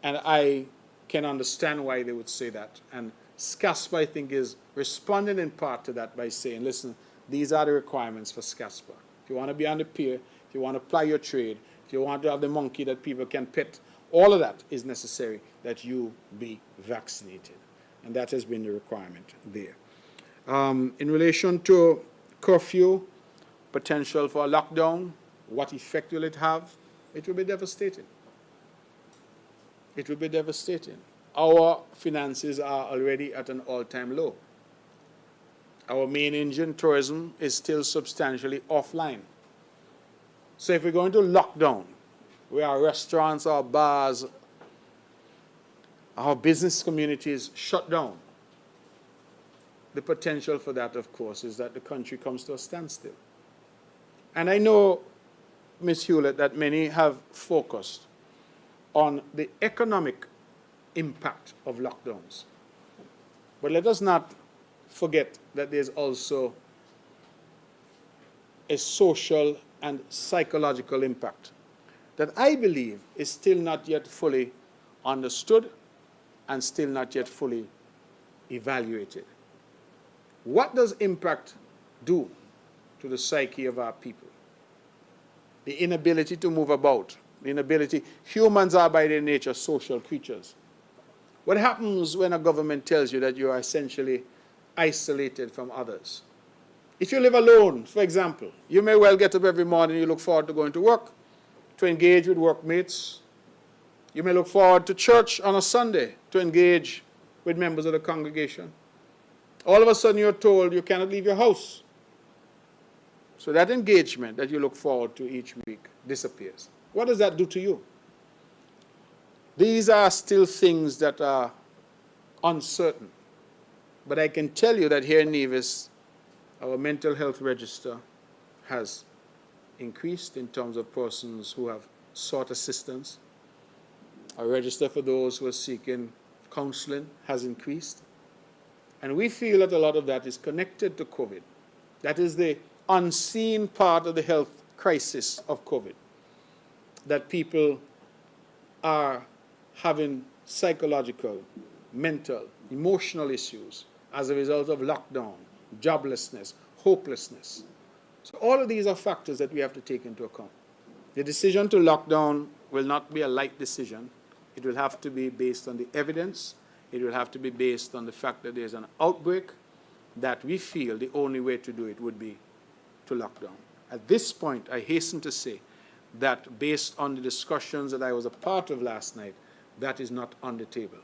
And I can understand why they would say that. And SCASPA, I think, is responding in part to that by saying, listen, these are the requirements for SCASPA. If you want to be on the pier, if you want to ply your trade, if you want to have the monkey that people can pet, all of that is necessary that you be vaccinated. And that has been the requirement there. In relation to curfew, potential for a lockdown, what effect will it have? It will be devastating. It will be devastating. Our finances are already at an all-time low. Our main engine, tourism, is still substantially offline. So if we're going to lockdown, where our restaurants, our bars, our business communities shut down, the potential for that, of course, is that the country comes to a standstill. And I know, Ms. Hewlett, that many have focused on the economic impact of lockdowns. But let us not forget that there's also a social and psychological impact that I believe is still not yet fully understood and still not yet fully evaluated. What does impact do to the psyche of our people? The inability to move about, the inability. Humans are by their nature social creatures. What happens when a government tells you that you are essentially isolated from others? If you live alone, for example, you may well get up every morning, you look forward to going to work, to engage with workmates. You may look forward to church on a Sunday to engage with members of the congregation. All of a sudden you're told you cannot leave your house. So that engagement that you look forward to each week disappears. What does that do to you? These are still things that are uncertain. But I can tell you that here in Nevis, our mental health register has increased in terms of persons who have sought assistance. Our register for those who are seeking counseling has increased. And we feel that a lot of that is connected to COVID. That is the unseen part of the health crisis of COVID. That people are having psychological, mental, emotional issues as a result of lockdown, joblessness, hopelessness. So all of these are factors that we have to take into account. The decision to lock down will not be a light decision. It will have to be based on the evidence. It will have to be based on the fact that there's an outbreak, that we feel the only way to do it would be to lock down. At this point, I hasten to say that based on the discussions that I was a part of last night, that is not on the table.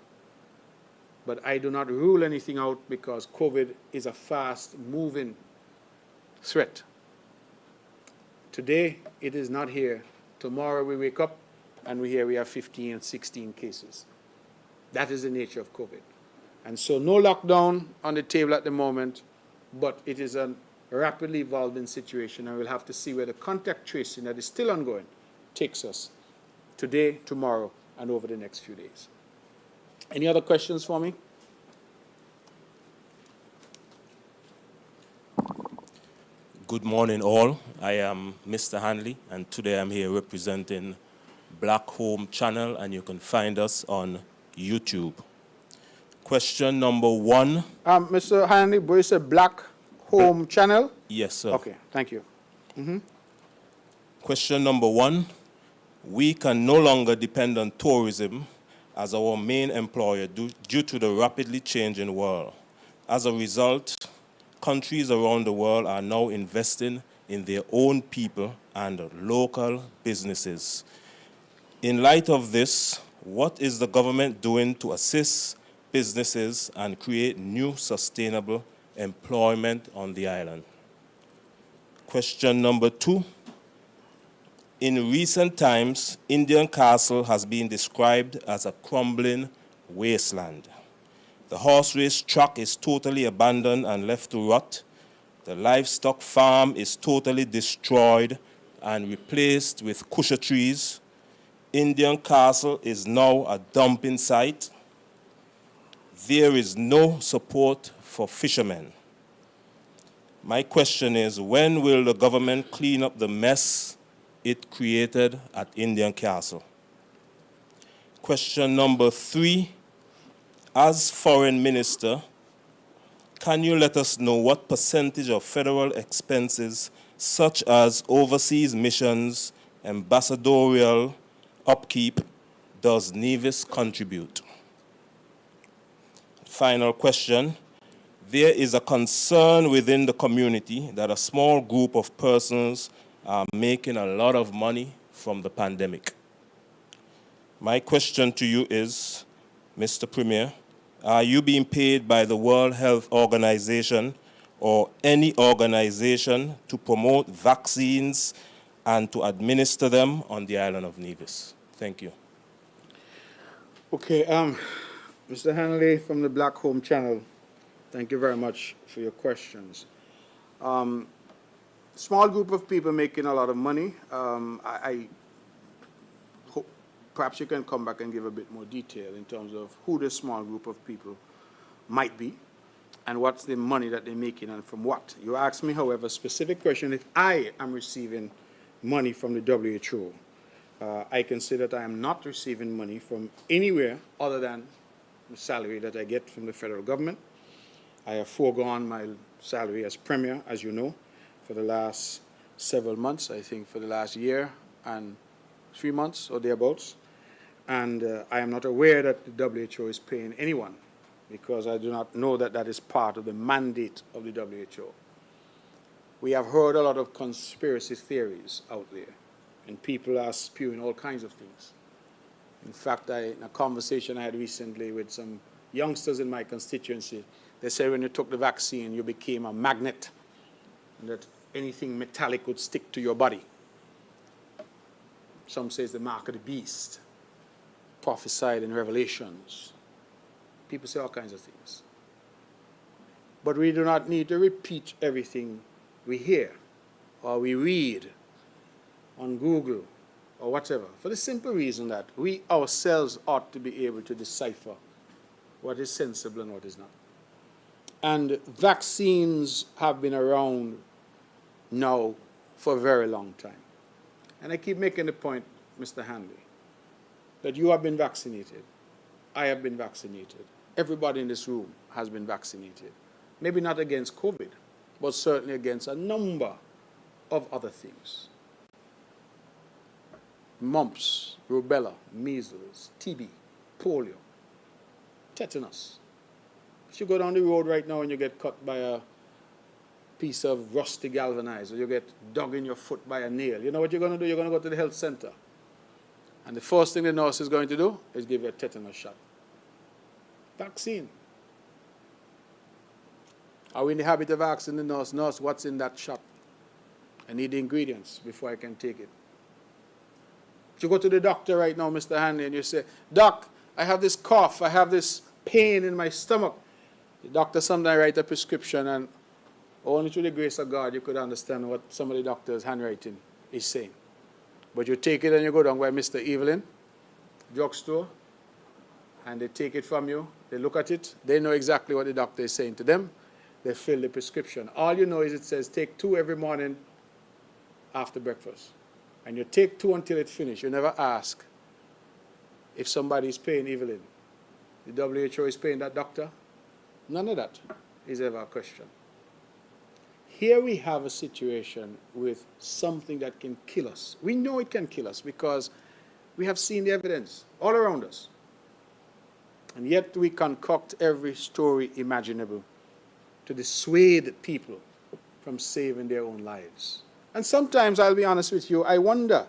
But I do not rule anything out because COVID is a fast-moving threat. Today, it is not here. Tomorrow we wake up and we hear we have 15 and 16 cases. That is the nature of COVID. And so no lockdown on the table at the moment, but it is a rapidly evolving situation, and we'll have to see where the contact tracing that is still ongoing takes us today, tomorrow, and over the next few days. Any other questions for me? Good morning, all. I am Mr. Hanley, and today I'm here representing Black Home Channel, and you can find us on YouTube. Question number one. Mr. Hanley, you said Black Home Channel? Yes, sir. Okay, thank you. Question number one. We can no longer depend on tourism as our main employer due to the rapidly changing world. As a result, countries around the world are now investing in their own people and local businesses. In light of this, what is the government doing to assist businesses and create new sustainable employment on the island? Question number two. In recent times, Newcastle has been described as a crumbling wasteland. The horse race track is totally abandoned and left to rot. The livestock farm is totally destroyed and replaced with kusha trees. Newcastle is now a dumping site. There is no support for fishermen. My question is, when will the government clean up the mess it created at Newcastle? Question number 3. As Foreign Minister, can you let us know what percentage of federal expenses, such as overseas missions, ambassadorial upkeep, does Nevis contribute? Final question. There is a concern within the community that a small group of persons are making a lot of money from the pandemic. My question to you is, Mr. Premier, are you being paid by the World Health Organization or any organization to promote vaccines and to administer them on the island of Nevis? Thank you. Okay, Mr. Hanley from the Black Home Channel, thank you very much for your questions. Small group of people making a lot of money. I hope perhaps you can come back and give a bit more detail in terms of who this small group of people might be and what's the money that they're making and from what. You asked me, however, a specific question if I am receiving money from the WHO. I can say that I am not receiving money from anywhere other than the salary that I get from the federal government. I have foregone my salary as Premier, as you know, for the last several months, I think for the last year and 3 months or thereabouts. And I am not aware that the WHO is paying anyone because I do not know that that is part of the mandate of the WHO. We have heard a lot of conspiracy theories out there, and people are spewing all kinds of things. In fact, in a conversation I had recently with some youngsters in my constituency, they said when you took the vaccine, you became a magnet, and that anything metallic would stick to your body. Some say it's the mark of the beast, prophesied in Revelations. People say all kinds of things. But we do not need to repeat everything we hear or we read on Google or whatever, for the simple reason that we ourselves ought to be able to decipher what is sensible and what is not. And vaccines have been around now for a very long time. And I keep making the point, Mr. Hanley, that you have been vaccinated, I have been vaccinated, everybody in this room has been vaccinated. Maybe not against COVID, but certainly against a number of other things. Mumps, rubella, measles, TB, polio, tetanus. If you go down the road right now and you get cut by a piece of rusty galvanized, or you get dug in your foot by a nail, you know what you're going to do? You're going to go to the health center. And the first thing the nurse is going to do is give you a tetanus shot. Vaccine. Are we in the habit of asking the nurse, what's in that shot? I need the ingredients before I can take it. If you go to the doctor right now, Mr. Hanley, and you say, Doc, I have this cough, I have this pain in my stomach. The doctor sometimes writes a prescription, and only through the grace of God you could understand what some of the doctor's handwriting is saying. But you take it and you go down by Mr. Evelyn, drugstore, and they take it from you, they look at it, they know exactly what the doctor is saying to them, they fill the prescription. All you know is it says take 2 every morning after breakfast. And you take 2 until it's finished. You never ask if somebody is paying Evelyn. The WHO is paying that doctor. None of that is ever a question. Here we have a situation with something that can kill us. We know it can kill us because we have seen the evidence all around us. And yet we concoct every story imaginable to dissuade people from saving their own lives. And sometimes, I'll be honest with you, I wonder,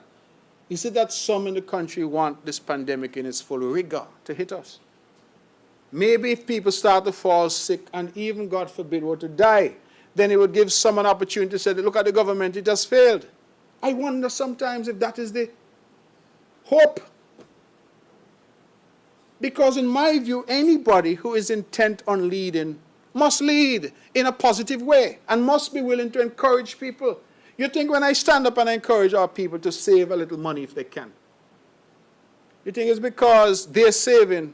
is it that some in the country want this pandemic in its full rigor to hit us? Maybe if people start to fall sick and even, God forbid, were to die, then it would give some an opportunity to say, look at the government, it has failed. I wonder sometimes if that is the hope. Because in my view, anybody who is intent on leading must lead in a positive way and must be willing to encourage people. You think when I stand up and I encourage our people to save a little money if they can, you think it's because their saving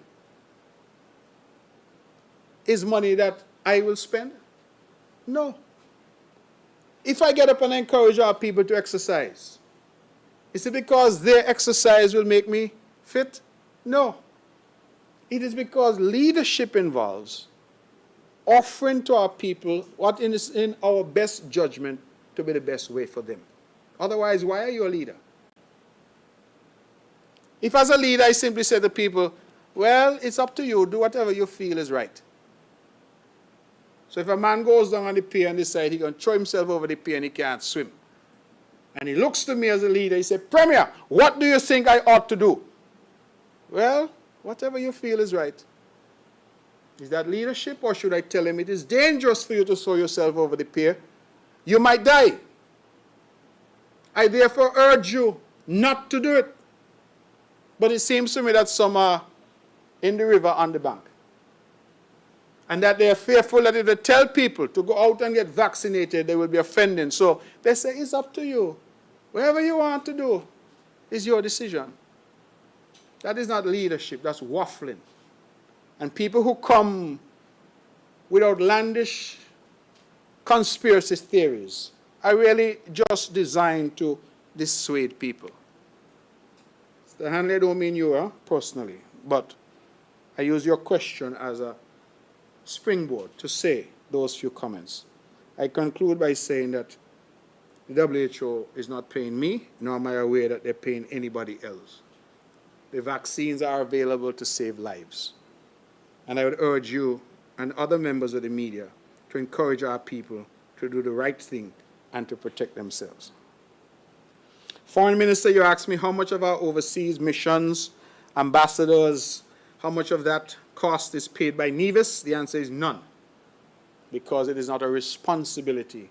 is money that I will spend? No. If I get up and encourage our people to exercise, is it because their exercise will make me fit? No. It is because leadership involves offering to our people what is in our best judgment to be the best way for them. Otherwise, why are you a leader? If as a leader I simply say to people, well, it's up to you, do whatever you feel is right. So if a man goes down on the pier and decides he's going to throw himself over the pier and he can't swim, and he looks to me as a leader, he says, Premier, what do you think I ought to do? Well, whatever you feel is right. Is that leadership, or should I tell him it is dangerous for you to throw yourself over the pier? You might die. I therefore urge you not to do it. But it seems to me that some are in the river on the bank. And that they are fearful that if they tell people to go out and get vaccinated, they will be offended. So they say, it's up to you. Whatever you want to do is your decision. That is not leadership, that's waffling. And people who come with outlandish conspiracy theories are really just designed to dissuade people. Mr. Hanley, I don't mean you personally, but I use your question as a springboard to say those few comments. I conclude by saying that the WHO is not paying me, nor am I aware that they're paying anybody else. The vaccines are available to save lives. And I would urge you and other members of the media to encourage our people to do the right thing and to protect themselves. Foreign Minister, you asked me how much of our overseas missions, ambassadors, how much of that cost is paid by Nevis. The answer is none, because it is not a responsibility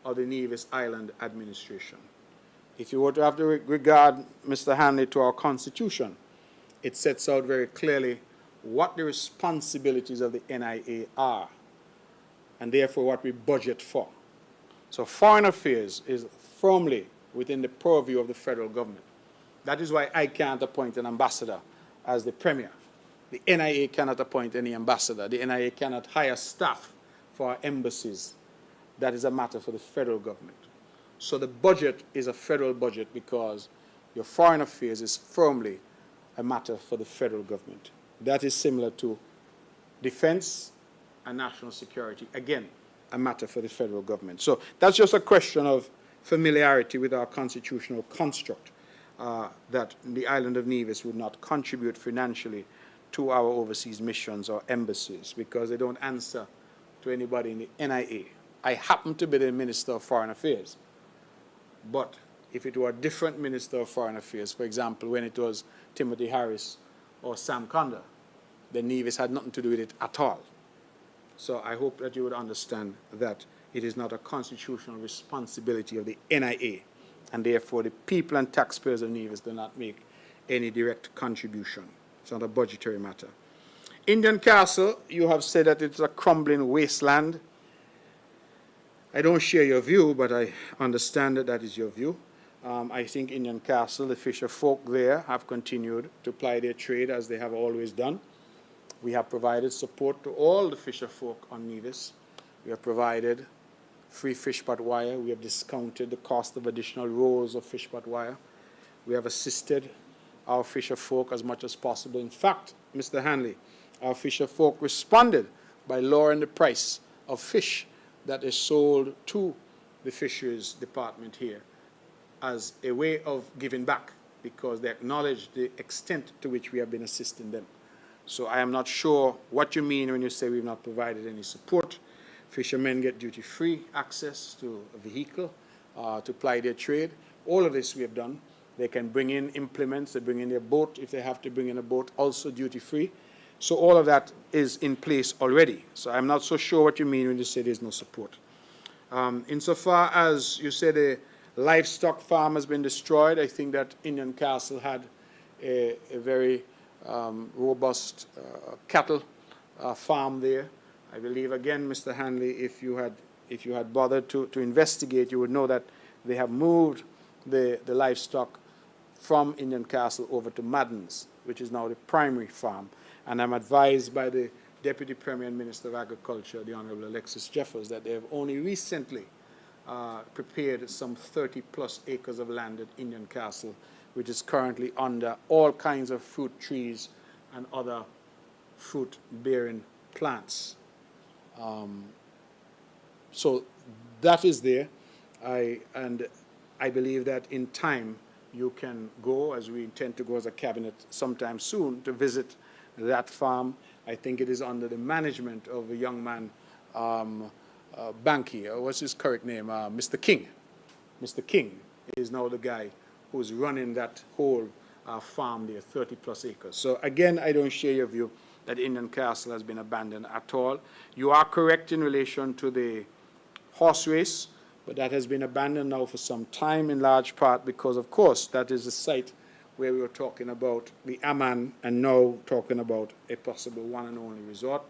of the Nevis Island administration. If you were to have to regard, Mr. Hanley, to our Constitution, it sets out very clearly what the responsibilities of the NIA are, and therefore what we budget for. So foreign affairs is firmly within the purview of the federal government. That is why I can't appoint an ambassador as the premier. The NIA cannot appoint any ambassador. The NIA cannot hire staff for our embassies. That is a matter for the federal government. So the budget is a federal budget because your foreign affairs is firmly a matter for the federal government. That is similar to defense and national security. Again, a matter for the federal government. So that's just a question of familiarity with our constitutional construct, that the island of Nevis would not contribute financially to our overseas missions or embassies because they don't answer to anybody in the NIA. I happen to be the Minister of Foreign Affairs, but if it were a different Minister of Foreign Affairs, for example, when it was Timothy Harris or Sam Conda, then Nevis had nothing to do with it at all. So I hope that you would understand that it is not a constitutional responsibility of the NIA, and therefore the people and taxpayers of Nevis do not make any direct contribution. It's not a budgetary matter. Indian Castle, you have said that it's a crumbling wasteland. I don't share your view, but I understand that that is your view. I think Indian Castle, the fisher folk there, have continued to ply their trade as they have always done. We have provided support to all the fisher folk on Nevis. We have provided free fish pot wire. We have discounted the cost of additional rolls of fish pot wire. We have assisted our fisher folk as much as possible. In fact, Mr. Hanley, our fisher folk responded by lowering the price of fish that is sold to the fisheries department here as a way of giving back, because they acknowledge the extent to which we have been assisting them. So I am not sure what you mean when you say we've not provided any support. Fishermen get duty-free access to a vehicle to ply their trade. All of this we have done. They can bring in implements, they bring in their boat if they have to bring in a boat, also duty-free. So all of that is in place already. So I'm not so sure what you mean when you say there's no support. Insofar as you say the livestock farm has been destroyed, I think that Indian Castle had a very robust cattle farm there. I believe, again, Mr. Hanley, if you had bothered to investigate, you would know that they have moved the livestock from Indian Castle over to Madden's, which is now the primary farm. And I'm advised by the Deputy Premier and Minister of Agriculture, the Honorable Alexis Jeffers, that they have only recently prepared some 30+ acres of land at Indian Castle, which is currently under all kinds of fruit trees and other fruit-bearing plants. So that is there. And I believe that in time you can go, as we intend to go as a cabinet sometime soon, to visit that farm. I think it is under the management of a young man, Banky, what's his correct name? Mr. King. Mr. King is now the guy who's running that whole farm there, 30+ acres. So again, I don't share your view that Indian Castle has been abandoned at all. You are correct in relation to the horse race, but that has been abandoned now for some time, in large part because, of course, that is the site where we were talking about the Amman and now talking about a possible one and only resort.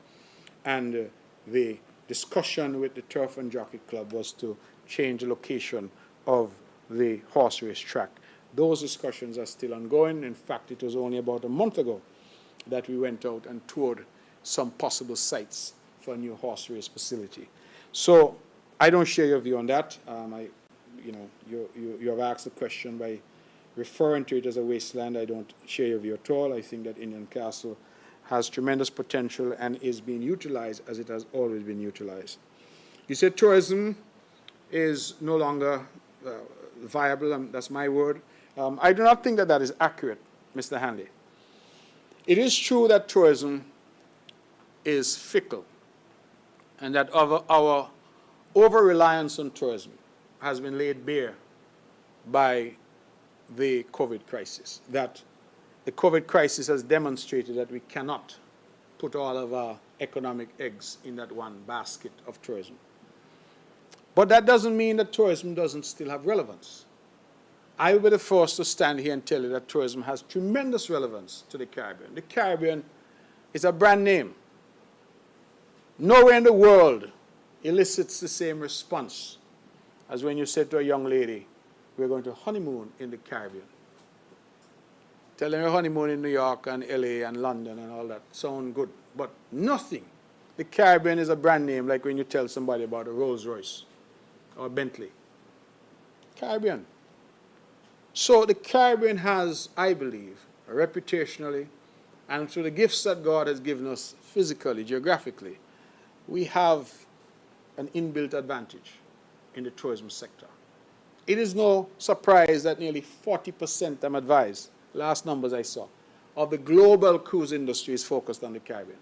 And the discussion with the Turf and Jockey Club was to change the location of the horse race track. Those discussions are still ongoing. In fact, it was only about a month ago that we went out and toured some possible sites for a new horse race facility. So I don't share your view on that. You have asked the question by referring to it as a wasteland. I don't share your view at all. I think that Indian Castle has tremendous potential and is being utilized as it has always been utilized. You said tourism is no longer viable, and that's my word. I do not think that that is accurate, Mr. Hanley. It is true that tourism is fickle and that our over-reliance on tourism has been laid bare by the COVID crisis, that the COVID crisis has demonstrated that we cannot put all of our economic eggs in that one basket of tourism. But that doesn't mean that tourism doesn't still have relevance. I will be the first to stand here and tell you that tourism has tremendous relevance to the Caribbean. The Caribbean is a brand name. Nowhere in the world elicits the same response as when you said to a young lady, we're going to honeymoon in the Caribbean. Tell them you're honeymoon in New York and LA and London and all that. Sound good, but nothing. The Caribbean is a brand name like when you tell somebody about a Rolls Royce or Bentley. Caribbean. So the Caribbean has, I believe, reputationally, and through the gifts that God has given us physically, geographically, we have an inbuilt advantage in the tourism sector. It is no surprise that nearly 40%, I'm advised, last numbers I saw, of the global cruise industry is focused on the Caribbean.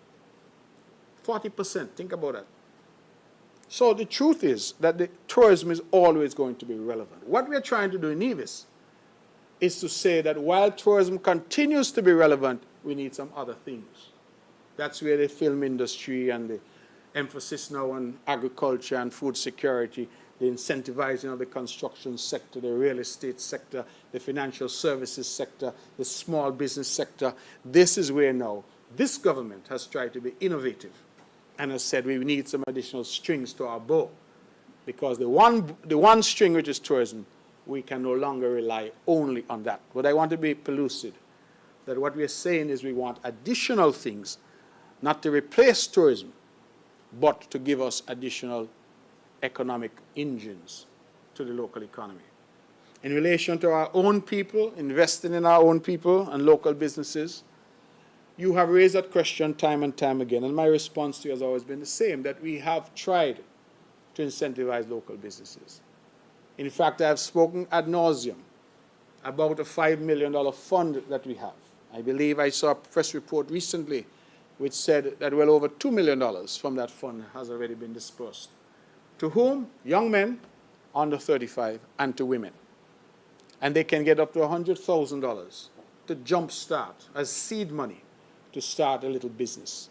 40%, think about that. So the truth is that the tourism is always going to be relevant. What we are trying to do in Nevis is to say that while tourism continues to be relevant, we need some other things. That's where the film industry and the emphasis now on agriculture and food security, the incentivizing of the construction sector, the real estate sector, the financial services sector, the small business sector. This is where now this government has tried to be innovative and has said we need some additional strings to our bow, because the one string, which is tourism, we can no longer rely only on that. But I want to be pellucid that what we are saying is we want additional things, not to replace tourism, but to give us additional economic engines to the local economy. In relation to our own people, investing in our own people and local businesses, you have raised that question time and time again, and my response to you has always been the same, that we have tried to incentivize local businesses. In fact, I have spoken ad nauseum about a $5 million fund that we have. I believe I saw a press report recently which said that well over $2 million from that fund has already been dispersed. To whom? Young men under 35 and to women. And they can get up to $100,000 to jumpstart as seed money to start a little business.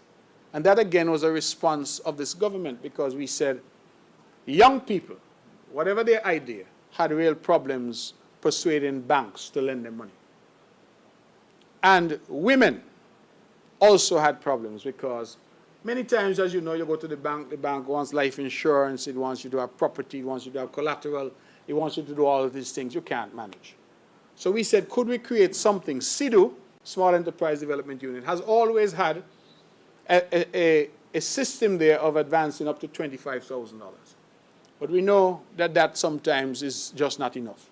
And that again was a response of this government, because we said young people, whatever their idea, had real problems persuading banks to lend them money. And women also had problems, because many times, as you know, you go to the bank wants life insurance, it wants you to have property, it wants you to have collateral, it wants you to do all of these things you can't manage. So we said, could we create something? SIDU, Small Enterprise Development Unit, has always had a system there of advancing up to $25,000. But we know that that sometimes is just not enough.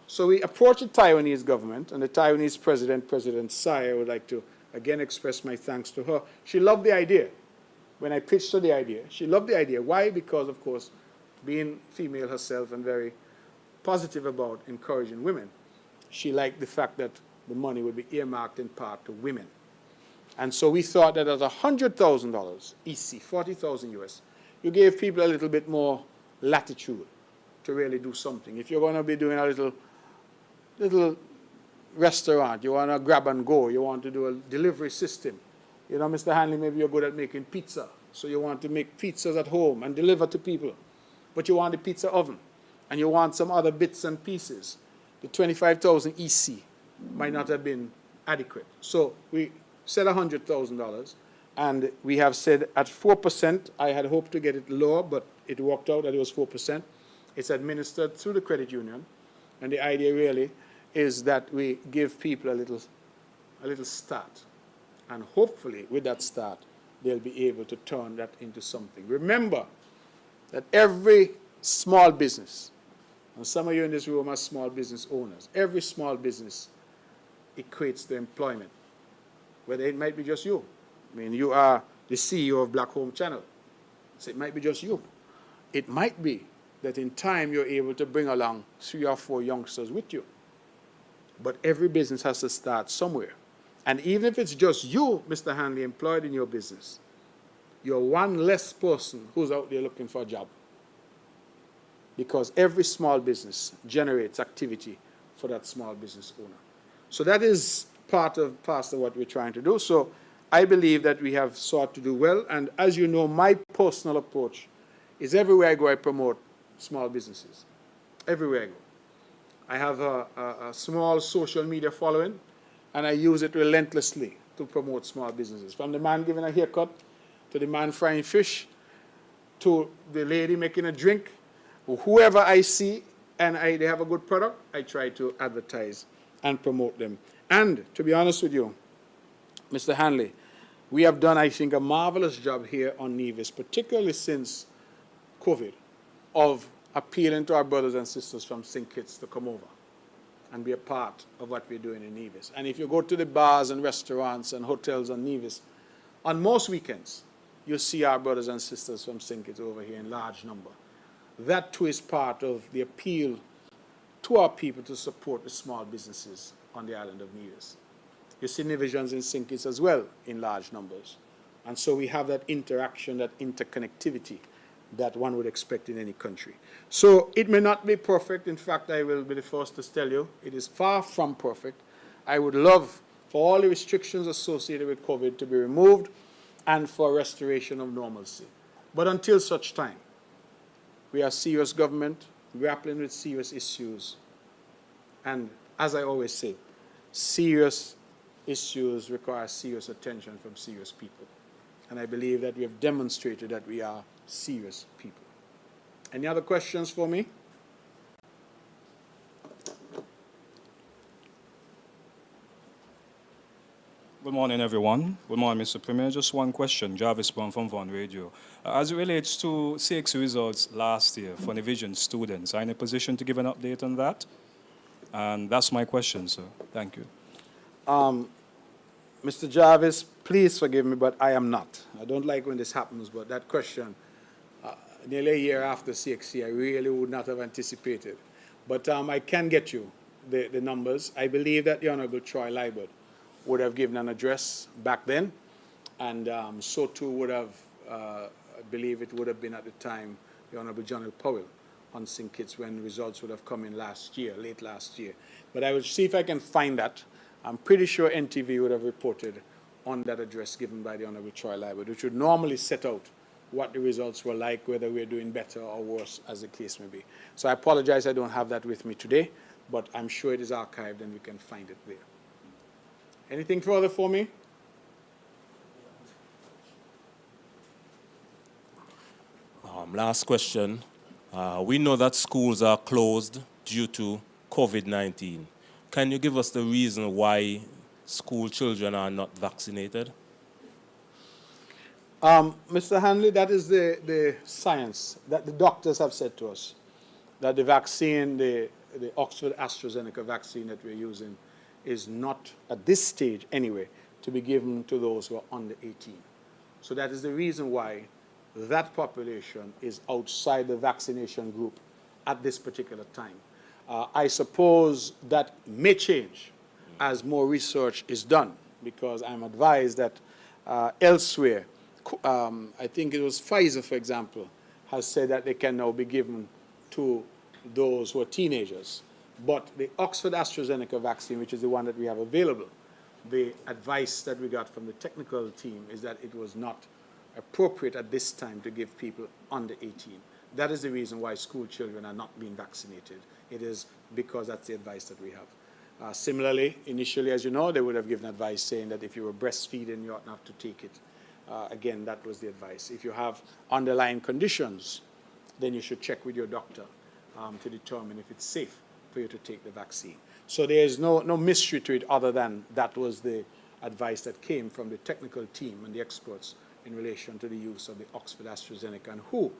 So we approached the Taiwanese government, and the Taiwanese president, President Tsai, I would like to again express my thanks to her. She loved the idea. When I pitched her the idea, she loved the idea. Why? Because, of course, being female herself and very positive about encouraging women, she liked the fact that the money would be earmarked in part to women. And so we thought that at $100,000 EC, 40,000 US, you gave people a little bit more latitude to really do something. If you're going to be doing a little restaurant, you want to grab and go, you want to do a delivery system. You know, Mr. Hanley, maybe you're good at making pizza, so you want to make pizzas at home and deliver to people. But you want a pizza oven, and you want some other bits and pieces. The 25,000 EC might not have been adequate. So we said $100,000, and we have said at 4%, I had hoped to get it lower, but it worked out that it was 4%. It's administered through the credit union, and the idea really is that we give people a little start. And hopefully, with that start, they'll be able to turn that into something. Remember that every small business, and some of you in this room are small business owners, every small business equates to employment. Whether it might be just you. I mean, you are the CEO of Black Home Channel, so it might be just you. It might be that in time you're able to bring along 3 or 4 youngsters with you. But every business has to start somewhere. And even if it's just you, Mr. Hanley, employed in your business, you're one less person who's out there looking for a job. Because every small business generates activity for that small business owner. So that is part of what we're trying to do. So I believe that we have sought to do well. And as you know, my personal approach is everywhere I go, I promote small businesses. Everywhere I go. I have a small social media following, and I use it relentlessly to promote small businesses. From the man giving a haircut, to the man frying fish, to the lady making a drink, whoever I see and they have a good product, I try to advertise and promote them. And to be honest with you, Mr. Hanley, we have done, I think, a marvelous job here on Nevis, particularly since COVID, of appealing to our brothers and sisters from St. Kitts to come over and be a part of what we're doing in Nevis. And if you go to the bars and restaurants and hotels on Nevis, on most weekends, you'll see our brothers and sisters from St. Kitts over here in large number. That too is part of the appeal to our people to support the small businesses on the island of Nevis. You see Nevisians in St. Kitts as well in large numbers. And so we have that interaction, that interconnectivity that one would expect in any country. So it may not be perfect. In fact, I will be the first to tell you, it is far from perfect. I would love for all the restrictions associated with COVID to be removed and for restoration of normalcy. But until such time, we are serious government, grappling with serious issues. And as I always say, serious issues require serious attention from serious people. And I believe that we have demonstrated that we are serious people. Any other questions for me? Good morning, everyone. Good morning, Mr. Premier. Just one question. Jarvis Brown from Vaughan Radio. As it relates to CX results last year for Nevision students, are you in a position to give an update on that? And that's my question, sir. Thank you. Mr. Jarvis, please forgive me, but I am not. I don't like when this happens, but that question, nearly a year after CXC, I really would not have anticipated. But I can get you the numbers. I believe that the Honorable Troy Liebert would have given an address back then, and so too would have, I believe it would have been at the time, the Honorable John L. Powell on St. Kitts when results would have come in last year, late last year. But I will see if I can find that. I'm pretty sure NTV would have reported on that address given by the Honorable Troy Liebert, which would normally set out what the results were like, whether we're doing better or worse, as the case may be. So I apologize I don't have that with me today, but I'm sure it is archived and we can find it there. Anything further for me? Last question. We know that schools are closed due to COVID-19. Can you give us the reason why school children are not vaccinated? Mr. Hanley, that is the science that the doctors have said to us, that the vaccine, the Oxford AstraZeneca vaccine that we're using is not, at this stage anyway, to be given to those who are under 18. So that is the reason why that population is outside the vaccination group at this particular time. I suppose that may change as more research is done, because I'm advised that elsewhere, I think it was Pfizer, for example, has said that they can now be given to those who are teenagers. But the Oxford AstraZeneca vaccine, which is the one that we have available, the advice that we got from the technical team is that it was not appropriate at this time to give people under 18. That is the reason why school children are not being vaccinated. It is because that's the advice that we have. Similarly, initially, as you know, they would have given advice saying that if you were breastfeeding, you ought not to take it. Again, that was the advice. If you have underlying conditions, then you should check with your doctor to determine if it's safe for you to take the vaccine. So there is no mystery to it other than that was the advice that came from the technical team and the experts in relation to the use of the Oxford AstraZeneca and who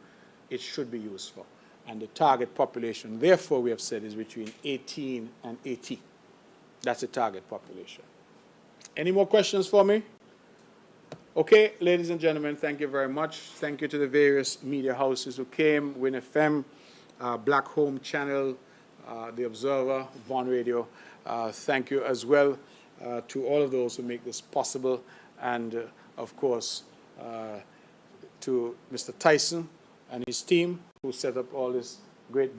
it should be used for. And the target population, therefore, we have said is between 18 and 80. That's the target population. Any more questions for me? Okay, ladies and gentlemen, thank you very much. Thank you to the various media houses who came, Win FM, Black Home Channel, The Observer, Vaughan Radio. Thank you as well to all of those who make this possible, and of course to Mr. Tyson and his team who set up all this great